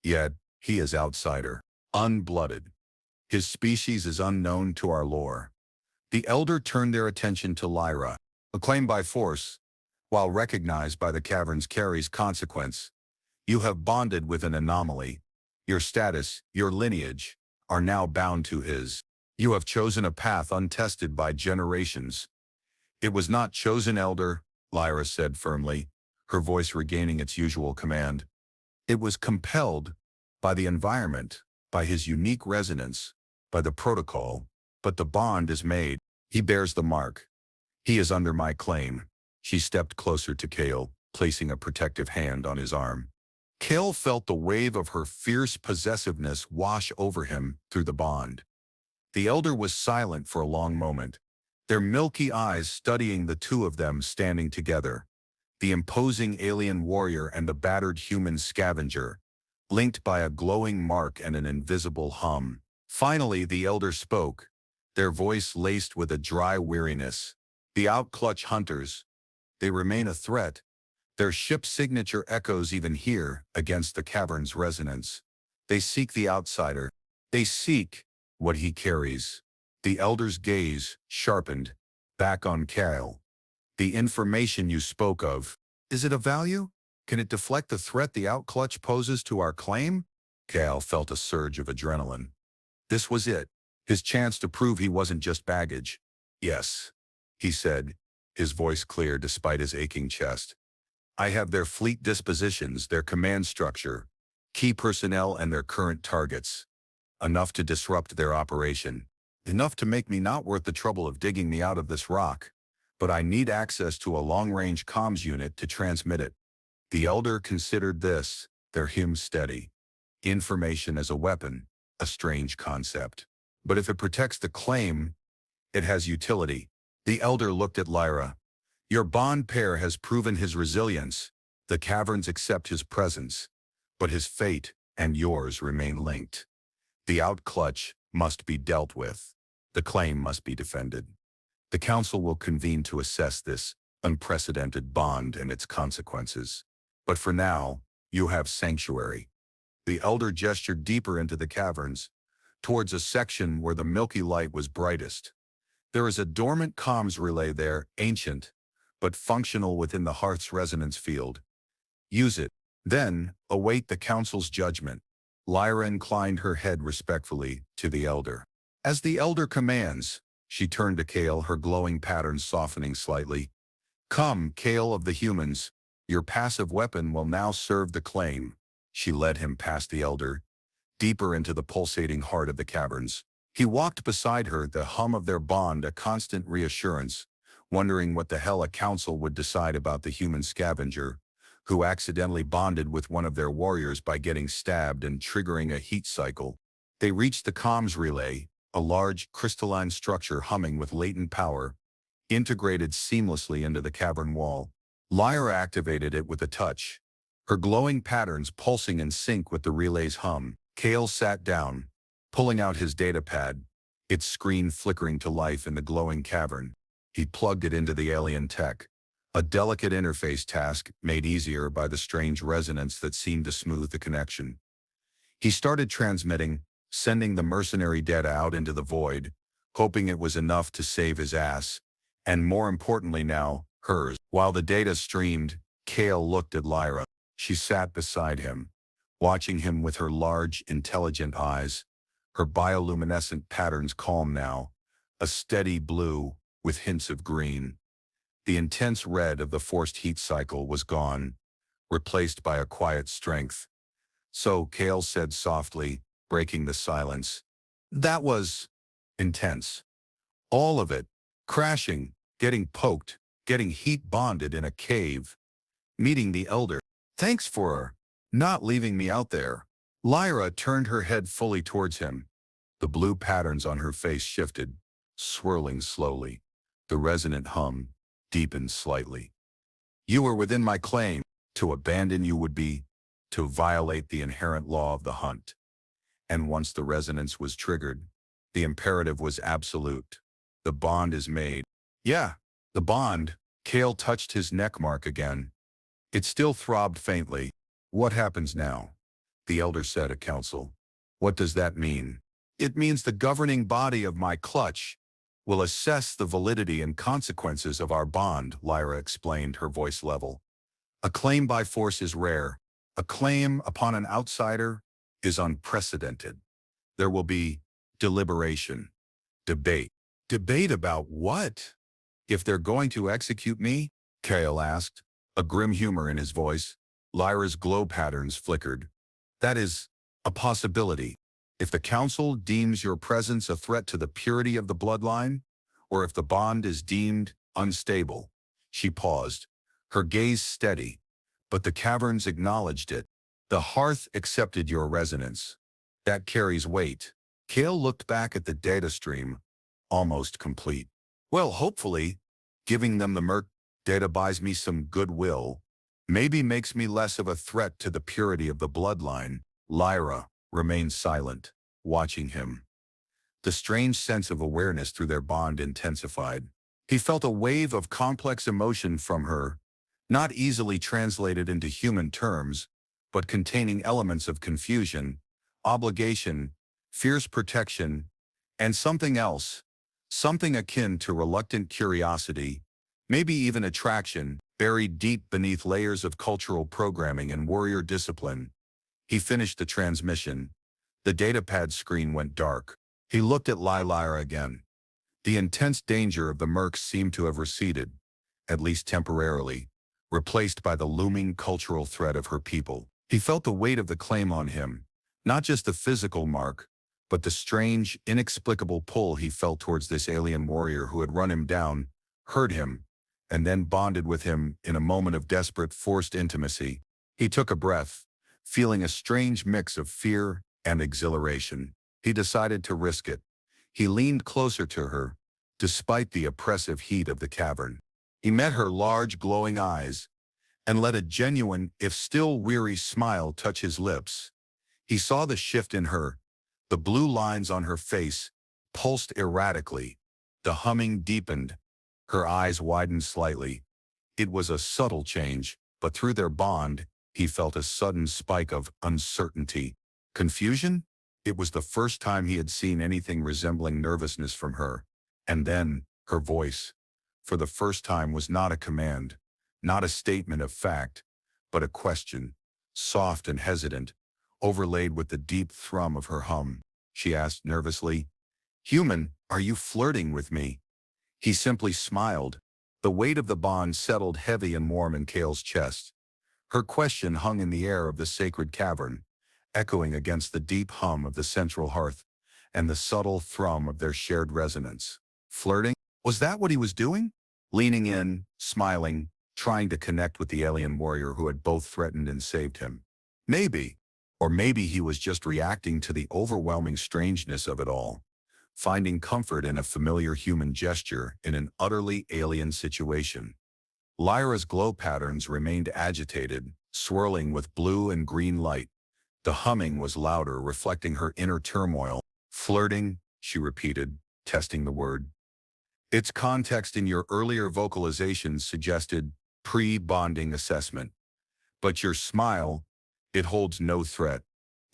yet he is outsider, unblooded. His species is unknown to our lore. The elder turned their attention to Lyra, acclaimed by force, while recognized by the caverns carries consequence. You have bonded with an anomaly. Your status, your lineage, are now bound to his. You have chosen a path untested by generations. It was not chosen, elder, Lyra said firmly, her voice regaining its usual command. It was compelled by the environment, by his unique resonance, by the protocol, but the bond is made. He bears the mark. He is under my claim. She stepped closer to Kale, placing a protective hand on his arm. Kale felt the wave of her fierce possessiveness wash over him through the bond. The elder was silent for a long moment, their milky eyes studying the two of them standing together, the imposing alien warrior and the battered human scavenger, linked by a glowing mark and an invisible hum. Finally, the elder spoke, their voice laced with a dry weariness. The outclutch hunters, they remain a threat. Their ship's signature echoes even here against the cavern's resonance. They seek the outsider. They seek what he carries. The elder's gaze sharpened, back on Kale. The information you spoke of, is it of value? Can it deflect the threat the outclutch poses to our claim? Kale felt a surge of adrenaline. This was it, his chance to prove he wasn't just baggage. Yes, he said, his voice clear despite his aching chest. I have their fleet dispositions, their command structure, key personnel and their current targets. Enough to disrupt their operation. Enough to make me not worth the trouble of digging me out of this rock. But I need access to a long-range comms unit to transmit it. The elder considered this, their hymn steady. Information as a weapon, a strange concept. But if it protects the claim, it has utility. The elder looked at Lyra. Your bond pair has proven his resilience. The caverns accept his presence. But his fate and yours remain linked. The outclutch must be dealt with. The claim must be defended. The council will convene to assess this unprecedented bond and its consequences. But for now, you have sanctuary. The elder gestured deeper into the caverns, towards a section where the milky light was brightest. There is a dormant comms relay there, ancient, but functional within the hearth's resonance field. Use it. Then, await the council's judgment. Lyra inclined her head respectfully to the elder. As the elder commands, she turned to Kale, her glowing patterns softening slightly. Come, Kale of the humans, your passive weapon will now serve the claim. She led him past the elder, deeper into the pulsating heart of the caverns. He walked beside her, the hum of their bond a constant reassurance, wondering what the hell a council would decide about the human scavenger, who accidentally bonded with one of their warriors by getting stabbed and triggering a heat cycle. They reached the comms relay, a large crystalline structure humming with latent power, integrated seamlessly into the cavern wall. Lyra activated it with a touch, her glowing patterns pulsing in sync with the relay's hum. Kale sat down, pulling out his datapad, its screen flickering to life in the glowing cavern. He plugged it into the alien tech, a delicate interface task made easier by the strange resonance that seemed to smooth the connection. He started transmitting, sending the mercenary data out into the void, hoping it was enough to save his ass, and more importantly now, hers. While the data streamed, Kale looked at Lyra. She sat beside him, watching him with her large, intelligent eyes, her bioluminescent patterns calm now, a steady blue with hints of green. The intense red of the forced heat cycle was gone, replaced by a quiet strength. So Kale said softly, breaking the silence, that was intense. All of it, crashing, getting poked, getting heat bonded in a cave, meeting the elder. Thanks for not leaving me out there. Lyra turned her head fully towards him. The blue patterns on her face shifted, swirling slowly. The resonant hum deepened slightly. You were within my claim. To abandon you would be to violate the inherent law of the hunt. And once the resonance was triggered, the imperative was absolute. The bond is made. Yeah, the bond. Kale touched his neck mark again. It still throbbed faintly. What happens now? The elder said at council. What does that mean? It means the governing body of my clutch will assess the validity and consequences of our bond, Lyra explained, her voice level. A claim by force is rare. A claim upon an outsider is unprecedented. There will be deliberation, debate. Debate about what? If they're going to execute me? Kale asked, a grim humor in his voice. Lyra's glow patterns flickered. That is a possibility. If the council deems your presence a threat to the purity of the bloodline, or if the bond is deemed unstable. She paused, her gaze steady, but the caverns acknowledged it. The hearth accepted your resonance. That carries weight. Kale looked back at the data stream, almost complete. Well, hopefully, giving them the merc data buys me some goodwill. Maybe makes me less of a threat to the purity of the bloodline. Lyra remained silent, watching him. The strange sense of awareness through their bond intensified. He felt a wave of complex emotion from her, not easily translated into human terms, but containing elements of confusion, obligation, fierce protection, and something else, something akin to reluctant curiosity, maybe even attraction, buried deep beneath layers of cultural programming and warrior discipline. He finished the transmission. The datapad screen went dark. He looked at Lyra again. The intense danger of the mercs seemed to have receded, at least temporarily, replaced by the looming cultural threat of her people. He felt the weight of the claim on him, not just the physical mark, but the strange, inexplicable pull he felt towards this alien warrior who had run him down, hurt him, and then bonded with him in a moment of desperate, forced intimacy. He took a breath, feeling a strange mix of fear and exhilaration. He decided to risk it. He leaned closer to her, despite the oppressive heat of the cavern. He met her large, glowing eyes, and let a genuine, if still weary, smile touch his lips. He saw the shift in her. The blue lines on her face pulsed erratically. The humming deepened. Her eyes widened slightly. It was a subtle change, but through their bond, he felt a sudden spike of uncertainty. Confusion? It was the first time he had seen anything resembling nervousness from her. And then, her voice, for the first time, was not a command, not a statement of fact, but a question, soft and hesitant, overlaid with the deep thrum of her hum. She asked nervously, "Human, are you flirting with me?" He simply smiled. The weight of the bond settled heavy and warm in Kale's chest. Her question hung in the air of the sacred cavern, echoing against the deep hum of the central hearth and the subtle thrum of their shared resonance. Flirting? Was that what he was doing? Leaning in, smiling, trying to connect with the alien warrior who had both threatened and saved him. Maybe. Or maybe he was just reacting to the overwhelming strangeness of it all, finding comfort in a familiar human gesture in an utterly alien situation. Lyra's glow patterns remained agitated, swirling with blue and green light. The humming was louder, reflecting her inner turmoil. Flirting, she repeated, testing the word. Its context in your earlier vocalizations suggested pre-bonding assessment. But your smile, it holds no threat.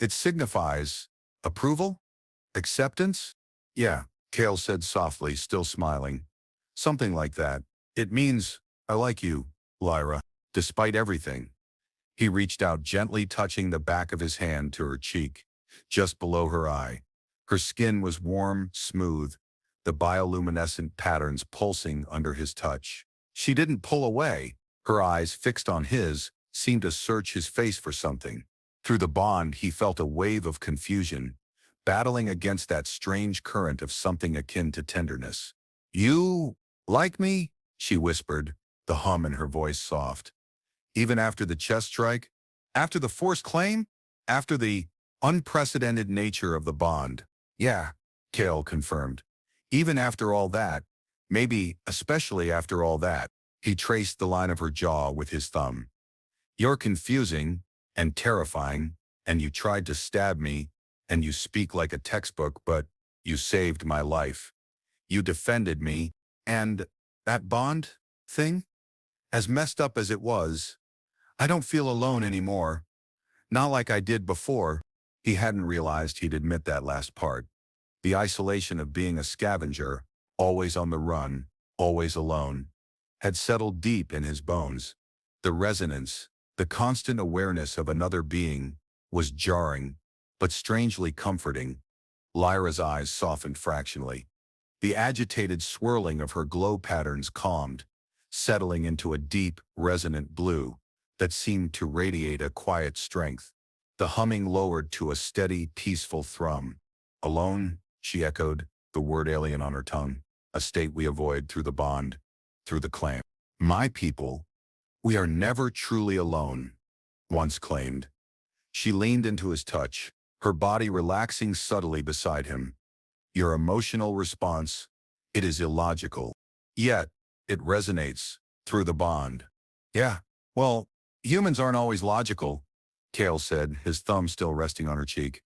It signifies approval? Acceptance? Yeah, Kale said softly, still smiling. Something like that. It means, I like you, Lyra, despite everything. He reached out, gently touching the back of his hand to her cheek, just below her eye. Her skin was warm, smooth, the bioluminescent patterns pulsing under his touch. She didn't pull away. Her eyes, fixed on his, seemed to search his face for something. Through the bond, he felt a wave of confusion, battling against that strange current of something akin to tenderness. You like me? She whispered, the hum in her voice soft. Even after the chest strike? After the forced claim? After the unprecedented nature of the bond? Yeah, Kale confirmed. Even after all that, maybe especially after all that, he traced the line of her jaw with his thumb. You're confusing and terrifying, and you tried to stab me, and you speak like a textbook, but you saved my life. You defended me, and that bond thing? As messed up as it was, I don't feel alone anymore. Not like I did before. He hadn't realized he'd admit that last part. The isolation of being a scavenger, always on the run, always alone, had settled deep in his bones. The resonance, the constant awareness of another being, was jarring, but strangely comforting. Lyra's eyes softened fractionally. The agitated swirling of her glow patterns calmed, settling into a deep, resonant blue that seemed to radiate a quiet strength. The humming lowered to a steady, peaceful thrum. Alone, she echoed, the word alien on her tongue, a state we avoid through the bond, through the claim. My people, we are never truly alone, once claimed. She leaned into his touch, her body relaxing subtly beside him. Your emotional response, it is illogical. Yet, it resonates through the bond. Yeah, well, humans aren't always logical, Kale said, his thumb still resting on her cheek.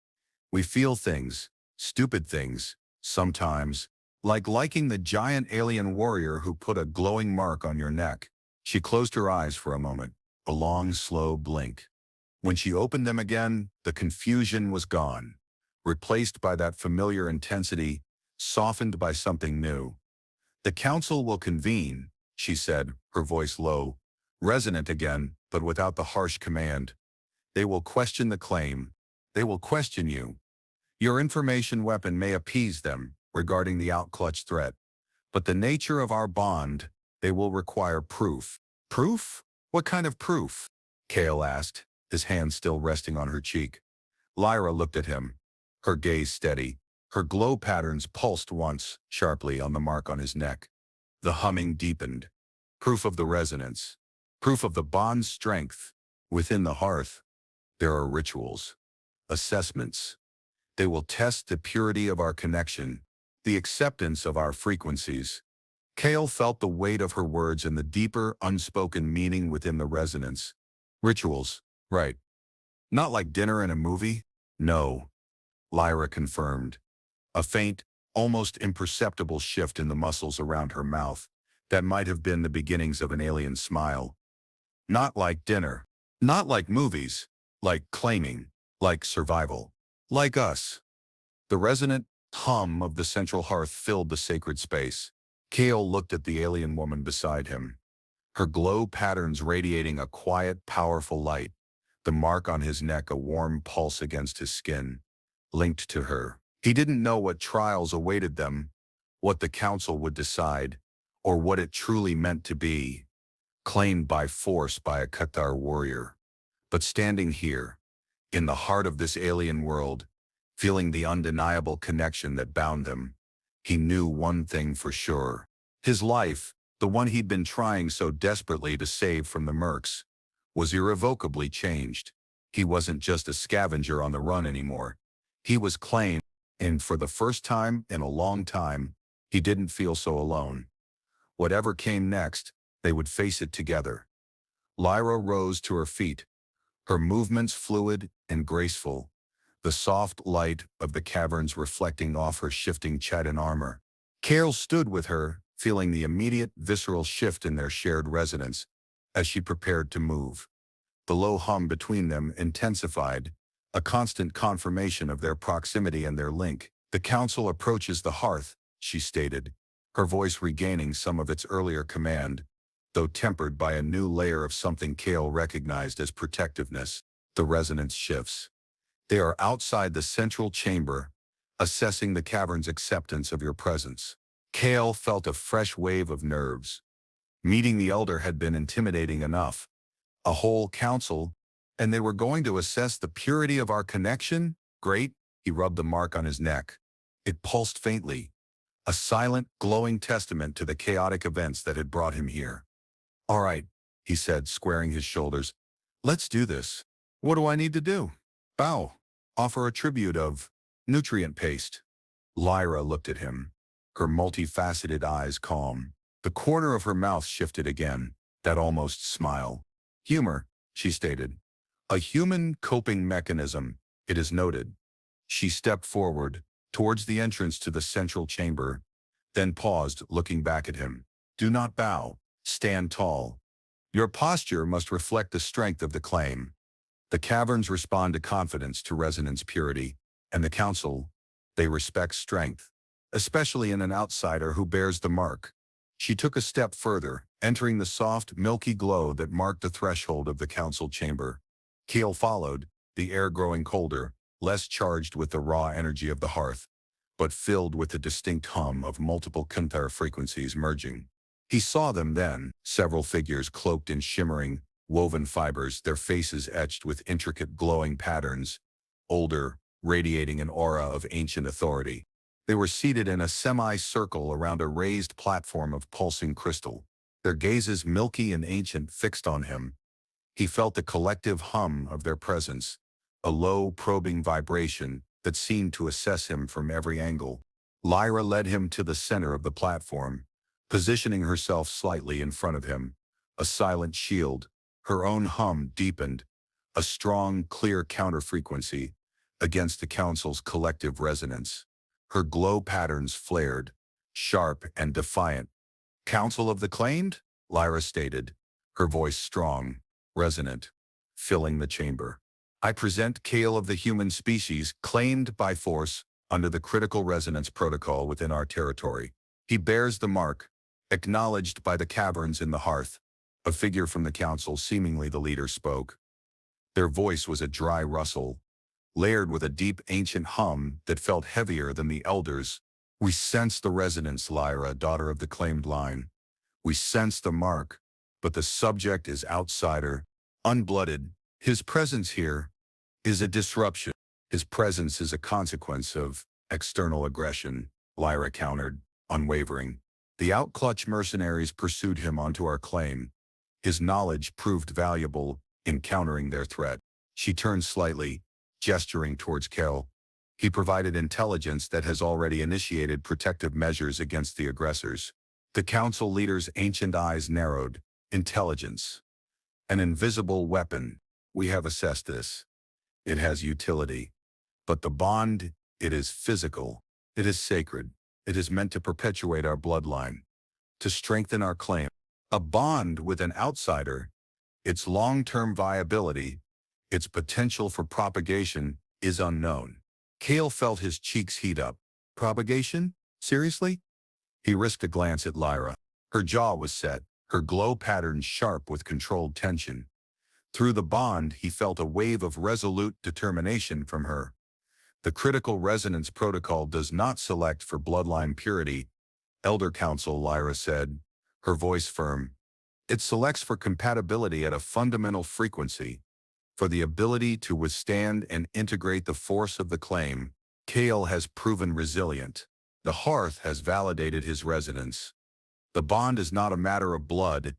We feel things, stupid things, sometimes, like liking the giant alien warrior who put a glowing mark on your neck. She closed her eyes for a moment, a long, slow blink. When she opened them again, the confusion was gone, replaced by that familiar intensity, softened by something new. The council will convene, she said, her voice low, resonant again, but without the harsh command. They will question the claim. They will question you. Your information weapon may appease them regarding the outclutch threat, but the nature of our bond, they will require proof. Proof? What kind of proof? Kale asked, his hand still resting on her cheek. Lyra looked at him, her gaze steady. Her glow patterns pulsed once, sharply, on the mark on his neck. The humming deepened. Proof of the resonance. Proof of the bond's strength. Within the hearth, there are rituals. Assessments. They will test the purity of our connection, the acceptance of our frequencies. Kale felt the weight of her words and the deeper, unspoken meaning within the resonance. Rituals, right. Not like dinner and a movie? No, Lyra confirmed. A faint, almost imperceptible shift in the muscles around her mouth that might have been the beginnings of an alien smile. Not like dinner. Not like movies. Like claiming. Like survival. Like us. The resonant hum of the central hearth filled the sacred space. Kale looked at the alien woman beside him, her glow patterns radiating a quiet, powerful light, the mark on his neck a warm pulse against his skin, linked to her. He didn't know what trials awaited them, what the council would decide, or what it truly meant to be, claimed by force by a Qatar warrior. But standing here, in the heart of this alien world, feeling the undeniable connection that bound them, he knew one thing for sure. His life, the one he'd been trying so desperately to save from the mercs, was irrevocably changed. He wasn't just a scavenger on the run anymore. He was claimed, and for the first time in a long time, he didn't feel so alone. Whatever came next, they would face it together. Lyra rose to her feet, her movements fluid and graceful, the soft light of the caverns reflecting off her shifting chitin armor. Kale stood with her, feeling the immediate visceral shift in their shared resonance as she prepared to move. The low hum between them intensified, a constant confirmation of their proximity and their link. The council approaches the hearth, she stated, her voice regaining some of its earlier command, though tempered by a new layer of something Kale recognized as protectiveness. The resonance shifts. They are outside the central chamber, assessing the cavern's acceptance of your presence. Kale felt a fresh wave of nerves. Meeting the elder had been intimidating enough. A whole council, and they were going to assess the purity of our connection? Great, he rubbed the mark on his neck. It pulsed faintly, a silent, glowing testament to the chaotic events that had brought him here. All right, he said, squaring his shoulders. Let's do this. What do I need to do? Bow. Offer a tribute of nutrient paste. Lyra looked at him, her multifaceted eyes calm. The corner of her mouth shifted again, that almost smile. Humor, she stated. A human coping mechanism, it is noted. She stepped forward, towards the entrance to the central chamber, then paused, looking back at him. Do not bow. Stand tall. Your posture must reflect the strength of the claim. The caverns respond to confidence, to resonance purity, and the council, they respect strength, especially in an outsider who bears the mark. She took a step further, entering the soft, milky glow that marked the threshold of the council chamber. Kale followed, the air growing colder, less charged with the raw energy of the hearth, but filled with the distinct hum of multiple Qatar frequencies merging. He saw them then, several figures cloaked in shimmering, woven fibers, their faces etched with intricate glowing patterns, older, radiating an aura of ancient authority. They were seated in a semi-circle around a raised platform of pulsing crystal, their gazes milky and ancient fixed on him. He felt the collective hum of their presence, a low, probing vibration that seemed to assess him from every angle. Lyra led him to the center of the platform, positioning herself slightly in front of him, a silent shield. Her own hum deepened, a strong, clear counterfrequency against the council's collective resonance. Her glow patterns flared, sharp and defiant. "Council of the Claimed?" Lyra stated, her voice strong, resonant, filling the chamber. "I present Kale of the human species claimed by force under the critical resonance protocol within our territory. He bears the mark, acknowledged by the caverns in the hearth." A figure from the council, seemingly the leader, spoke. Their voice was a dry rustle, layered with a deep ancient hum that felt heavier than the elders. "We sense the resonance, Lyra, daughter of the claimed line. We sense the mark, but the subject is outsider, unblooded. His presence here is a disruption. His presence is a consequence of external aggression," Lyra countered, unwavering. "The outclutch mercenaries pursued him onto our claim. His knowledge proved valuable in countering their threat." She turned slightly, gesturing towards Kel. "He provided intelligence that has already initiated protective measures against the aggressors." The council leader's ancient eyes narrowed. "Intelligence. An invisible weapon. We have assessed this. It has utility. But the bond, it is physical. It is sacred. It is meant to perpetuate our bloodline, to strengthen our claim. A bond with an outsider, its long-term viability, its potential for propagation is unknown." Kale felt his cheeks heat up. "Propagation? Seriously?" He risked a glance at Lyra. Her jaw was set, her glow patterns sharp with controlled tension. Through the bond, he felt a wave of resolute determination from her. "The critical resonance protocol does not select for bloodline purity, Elder Council," Lyra said, her voice firm. "It selects for compatibility at a fundamental frequency, for the ability to withstand and integrate the force of the claim. Kale has proven resilient. The hearth has validated his resonance. The bond is not a matter of blood,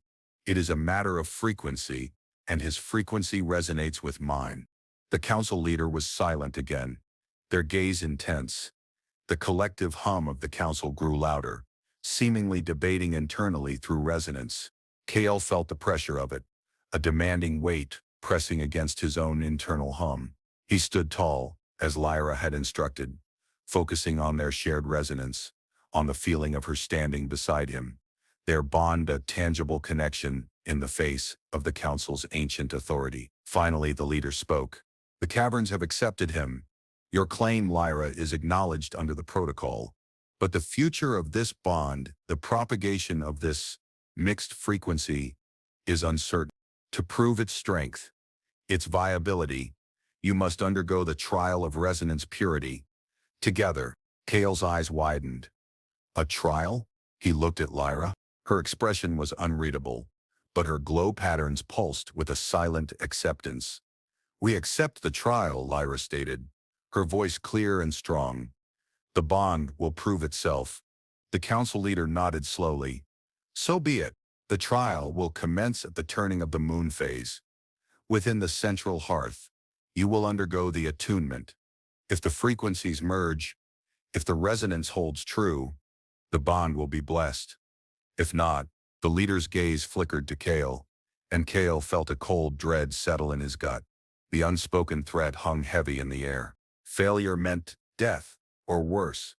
it is a matter of frequency, and his frequency resonates with mine." The council leader was silent again, their gaze intense. The collective hum of the council grew louder, seemingly debating internally through resonance. Kale felt the pressure of it, a demanding weight pressing against his own internal hum. He stood tall, as Lyra had instructed, focusing on their shared resonance, on the feeling of her standing beside him, their bond a tangible connection in the face of the council's ancient authority. Finally, the leader spoke. "The caverns have accepted him. Your claim, Lyra, is acknowledged under the protocol. But the future of this bond, the propagation of this mixed frequency, is uncertain. To prove its strength, its viability, you must undergo the trial of resonance purity. Together." Kale's eyes widened. "A trial?" He looked at Lyra. Her expression was unreadable, but her glow patterns pulsed with a silent acceptance. "We accept the trial," Lyra stated, her voice clear and strong. "The bond will prove itself." The council leader nodded slowly. "So be it. The trial will commence at the turning of the moon phase. Within the central hearth, you will undergo the attunement. If the frequencies merge, if the resonance holds true, the bond will be blessed. If not," the leader's gaze flickered to Kale, and Kale felt a cold dread settle in his gut. The unspoken threat hung heavy in the air. Failure meant death, or worse.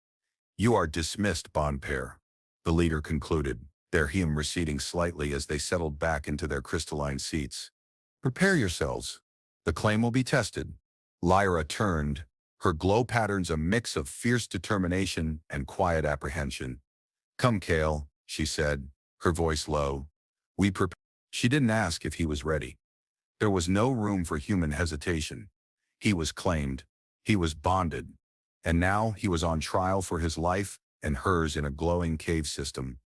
"You are dismissed, bond pair," the leader concluded, their hum receding slightly as they settled back into their crystalline seats. "Prepare yourselves. The claim will be tested." Lyra turned, her glow patterns a mix of fierce determination and quiet apprehension. "Come, Kale," she said, her voice low. "We prepare." She didn't ask if he was ready. There was no room for human hesitation. He was claimed. He was bonded. And now he was on trial for his life and hers in a glowing cave system,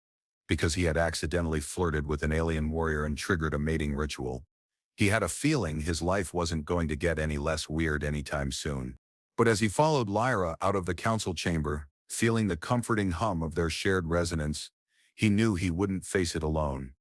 because he had accidentally flirted with an alien warrior and triggered a mating ritual. He had a feeling his life wasn't going to get any less weird anytime soon. But as he followed Lyra out of the council chamber, feeling the comforting hum of their shared resonance, he knew he wouldn't face it alone.